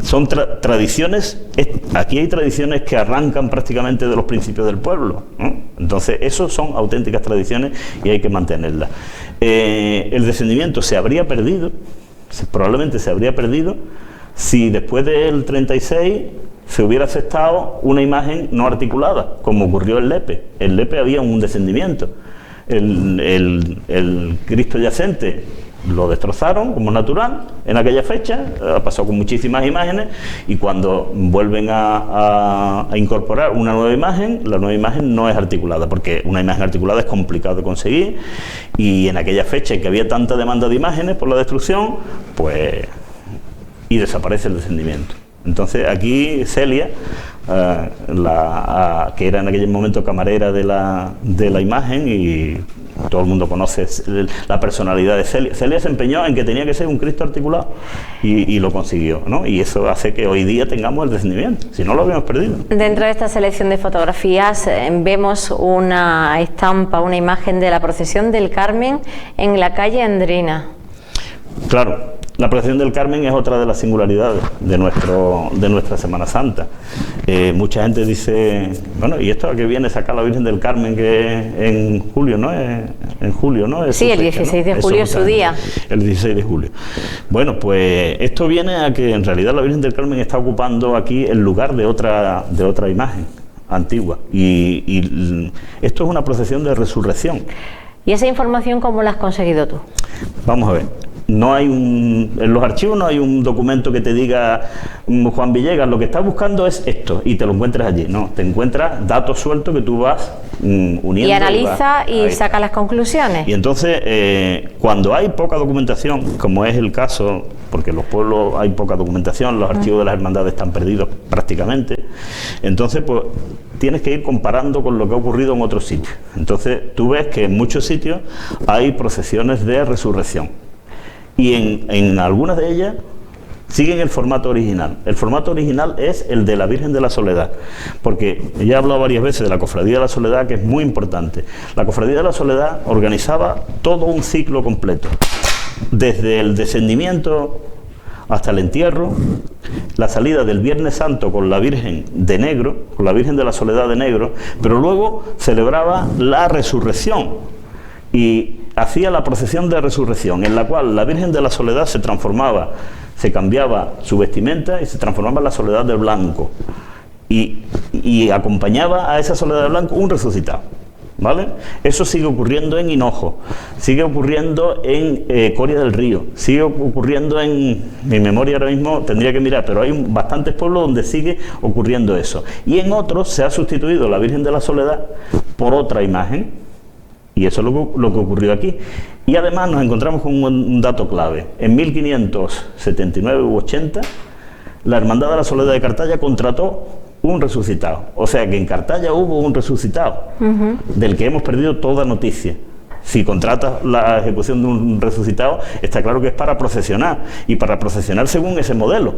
son tradiciones. Aquí hay tradiciones que arrancan prácticamente de los principios del pueblo, ¿no? Entonces, esos son auténticas tradiciones y hay que mantenerlas. El descendimiento se habría perdido, probablemente se habría perdido, si después del 36 se hubiera aceptado una imagen no articulada, como ocurrió en Lepe. En Lepe había un descendimiento. El Cristo yacente lo destrozaron como natural en aquella fecha, pasó con muchísimas imágenes, y cuando vuelven a incorporar una nueva imagen, la nueva imagen no es articulada, porque una imagen articulada es complicado de conseguir, y en aquella fecha en que había tanta demanda de imágenes por la destrucción, pues, y desaparece el descendimiento. Entonces aquí Celia, que era en aquel momento camarera de la imagen, y todo el mundo conoce la personalidad de Celia. Celia se empeñó en que tenía que ser un Cristo articulado y lo consiguió, ¿no? Y eso hace que hoy día tengamos el descendimiento, si no lo habíamos perdido. Dentro de esta selección de fotografías vemos una estampa, una imagen de la procesión del Carmen en la calle Endrina. Claro. La procesión del Carmen es otra de las singularidades de nuestra Semana Santa. Mucha gente dice, bueno, ¿y esto a qué viene sacar la Virgen del Carmen, que en julio, ¿no? En julio, ¿no? Es sí, el 16 de julio es su día. El 16 de julio. Bueno, pues esto viene a que en realidad la Virgen del Carmen está ocupando aquí el lugar de otra imagen antigua. Y esto es una procesión de resurrección. ¿Y esa información cómo la has conseguido tú? Vamos a ver. No hay en los archivos no hay un documento que te diga, Juan Villegas, lo que estás buscando es esto, y te lo encuentras allí. No, te encuentras datos sueltos que tú vas uniendo. Y analiza y saca las conclusiones. Y entonces, cuando hay poca documentación, como es el caso, porque en los pueblos hay poca documentación, los archivos de las hermandades están perdidos prácticamente, entonces, pues, tienes que ir comparando con lo que ha ocurrido en otros sitios. Entonces, tú ves que en muchos sitios hay procesiones de resurrección. Y en algunas de ellas siguen el formato original. El formato original es el de la Virgen de la Soledad, porque ya he hablado varias veces de la Cofradía de la Soledad, que es muy importante. La Cofradía de la Soledad organizaba todo un ciclo completo, desde el descendimiento hasta el entierro, la salida del Viernes Santo con la Virgen de negro, con la Virgen de la Soledad de negro, pero luego celebraba la resurrección y hacía la procesión de resurrección, en la cual la Virgen de la Soledad se transformaba, se cambiaba su vestimenta y se transformaba en la Soledad de blanco, y acompañaba a esa Soledad de blanco un resucitado, ¿vale? Eso sigue ocurriendo en Hinojo, sigue ocurriendo en Coria del Río, sigue ocurriendo en mi memoria ahora mismo, tendría que mirar, pero hay bastantes pueblos donde sigue ocurriendo eso, y en otros se ha sustituido la Virgen de la Soledad por otra imagen. Y eso es lo que ocurrió aquí. Y además nos encontramos con un dato clave. En 1579 u 80, la Hermandad de la Soledad de Cartaya contrató un resucitado. O sea que en Cartaya hubo un resucitado, del que hemos perdido toda noticia. Si contratas la ejecución de un resucitado, está claro que es para procesionar, y para procesionar según ese modelo,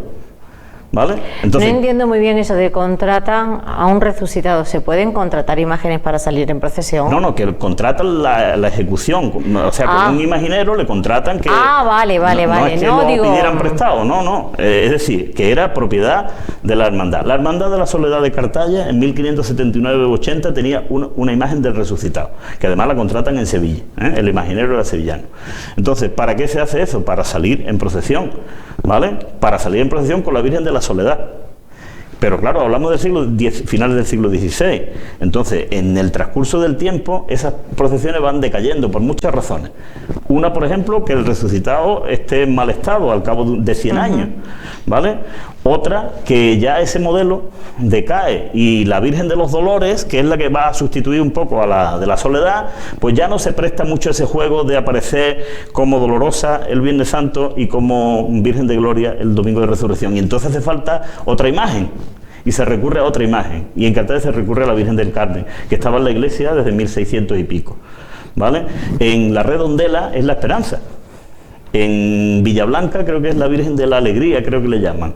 ¿vale? Entonces, no entiendo muy bien eso de contratan a un resucitado. ¿Se pueden contratar imágenes para salir en procesión? No, que contratan la ejecución. O sea, con un imaginero le contratan que... vale. No es que lo pidieran prestado, no. Es decir, que era propiedad de la hermandad. La Hermandad de la Soledad de Cartaya en 1579-80 tenía una imagen del resucitado, que además la contratan en Sevilla, el imaginero era sevillano. Entonces, ¿para qué se hace eso? Para salir en procesión. ¿vale? Para salir en procesión con la Virgen de la Soledad. Pero claro, hablamos del siglo X, finales del siglo XVI. Entonces, en el transcurso del tiempo, esas procesiones van decayendo por muchas razones. Una, por ejemplo, que el resucitado esté en mal estado al cabo de 100 años, ¿vale? Otra, que ya ese modelo decae y la Virgen de los Dolores, que es la que va a sustituir un poco a la de la Soledad, pues ya no se presta mucho ese juego de aparecer como Dolorosa el Viernes Santo y como Virgen de Gloria el Domingo de Resurrección. Y entonces hace falta otra imagen. Y se recurre a otra imagen, y en Cartaya se recurre a la Virgen del Carmen, que estaba en la iglesia desde 1600 y pico, ¿vale? En la Redondela es la Esperanza, en Villablanca creo que es la Virgen de la Alegría, creo que le llaman,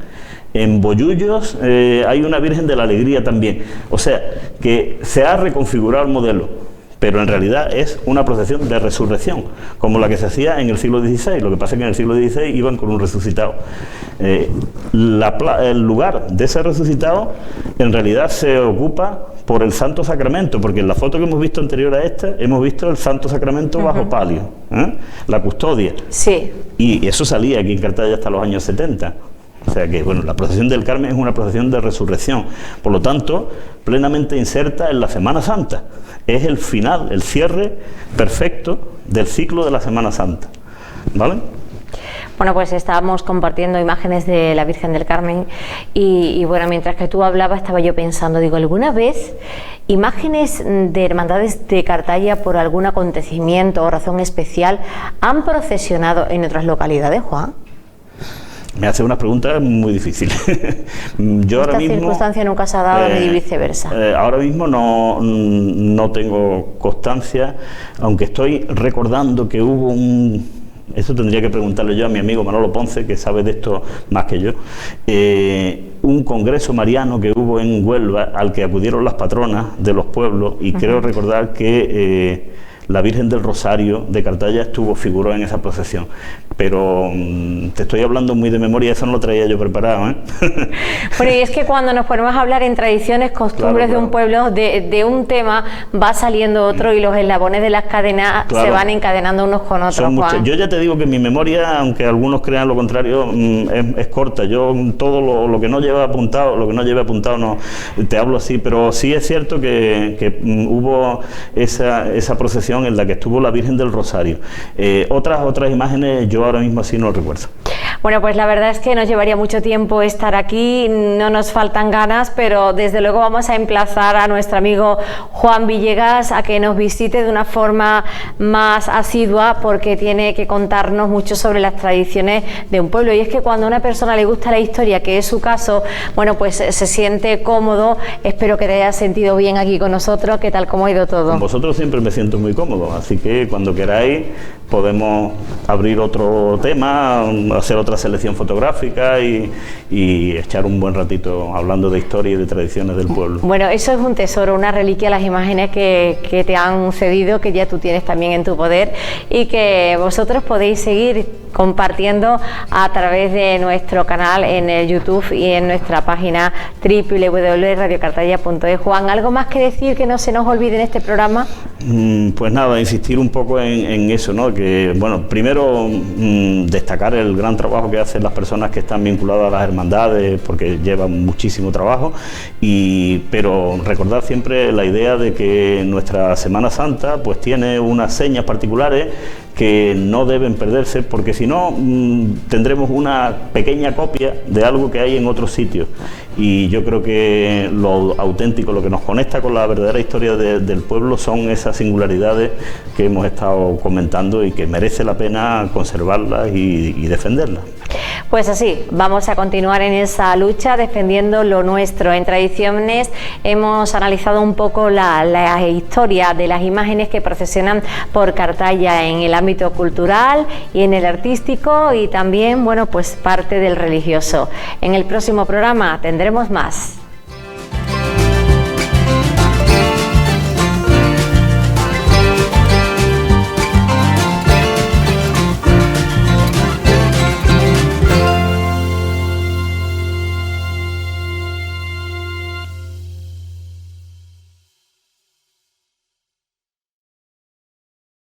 en Bollullos hay una Virgen de la Alegría también, o sea, que se ha reconfigurado el modelo, pero en realidad es una procesión de resurrección, como la que se hacía en el siglo XVI. Lo que pasa es que en el siglo XVI iban con un resucitado. El lugar de ese resucitado en realidad se ocupa por el Santo Sacramento, porque en la foto que hemos visto anterior a esta, hemos visto el Santo Sacramento bajo palio, la custodia. Sí. Y eso salía aquí en Cartaya hasta los años 70. O sea que, bueno, la procesión del Carmen es una procesión de resurrección, por lo tanto, plenamente inserta en la Semana Santa. Es el final, el cierre perfecto del ciclo de la Semana Santa, ¿vale? Bueno, pues estábamos compartiendo imágenes de la Virgen del Carmen y bueno, mientras que tú hablabas estaba yo pensando, digo, ¿alguna vez imágenes de hermandades de Cartaya por algún acontecimiento o razón especial han procesionado en otras localidades, Juan? Me hace unas preguntas muy difíciles. Yo ahora mismo, circunstancia nunca se ha dado ni viceversa. Ahora mismo no tengo constancia, aunque estoy recordando que hubo eso tendría que preguntarle yo a mi amigo Manolo Ponce, que sabe de esto más que yo, un congreso mariano que hubo en Huelva al que acudieron las patronas de los pueblos y creo recordar que la Virgen del Rosario de Cartaya figuró en esa procesión. Pero te estoy hablando muy de memoria, eso no lo traía yo preparado, ¿eh? Bueno, y es que cuando nos ponemos a hablar en tradiciones, costumbres de un pueblo, de un tema va saliendo otro y los eslabones de las cadenas se van encadenando unos con otros, Juan. Yo ya te digo que mi memoria, aunque algunos crean lo contrario, es corta. Yo todo lo que no lleve apuntado, no te hablo así, pero sí es cierto que hubo esa procesión en la que estuvo la Virgen del Rosario. Otras imágenes yo ahora mismo así no lo recuerdo. Bueno, pues la verdad es que nos llevaría mucho tiempo estar aquí, no nos faltan ganas, pero desde luego vamos a emplazar a nuestro amigo Juan Villegas a que nos visite de una forma más asidua, porque tiene que contarnos mucho sobre las tradiciones de un pueblo. Y es que cuando a una persona le gusta la historia, que es su caso, bueno, pues se siente cómodo. Espero que te hayas sentido bien aquí con nosotros. ¿Qué tal, cómo ha ido todo? Con vosotros siempre me siento muy cómodo, así que cuando queráis podemos abrir otro tema, hacer otra selección fotográfica y echar un buen ratito hablando de historia y de tradiciones del pueblo. Bueno, eso es un tesoro, una reliquia, las imágenes que te han cedido, que ya tú tienes también en tu poder y que vosotros podéis seguir compartiendo a través de nuestro canal en el YouTube y en nuestra página www.radiocartaya.es. Juan, ¿algo más que decir que no se nos olvide en este programa? Pues nada, insistir un poco en eso, ¿no? Que, bueno, primero destacar el gran trabajo que hacen las personas que están vinculadas a las hermandades, porque llevan muchísimo trabajo, pero recordar siempre la idea de que nuestra Semana Santa pues tiene unas señas particulares que no deben perderse, porque si no tendremos una pequeña copia de algo que hay en otros sitios. Y yo creo que lo auténtico, lo que nos conecta con la verdadera historia del pueblo son esas singularidades que hemos estado comentando y que merece la pena conservarlas y defenderlas. Pues así, vamos a continuar en esa lucha defendiendo lo nuestro. En Tradiciones hemos analizado un poco la historia de las imágenes que procesionan por Cartaya en el ámbito cultural y en el artístico y también, bueno, pues parte del religioso. En el próximo programa tendremos más.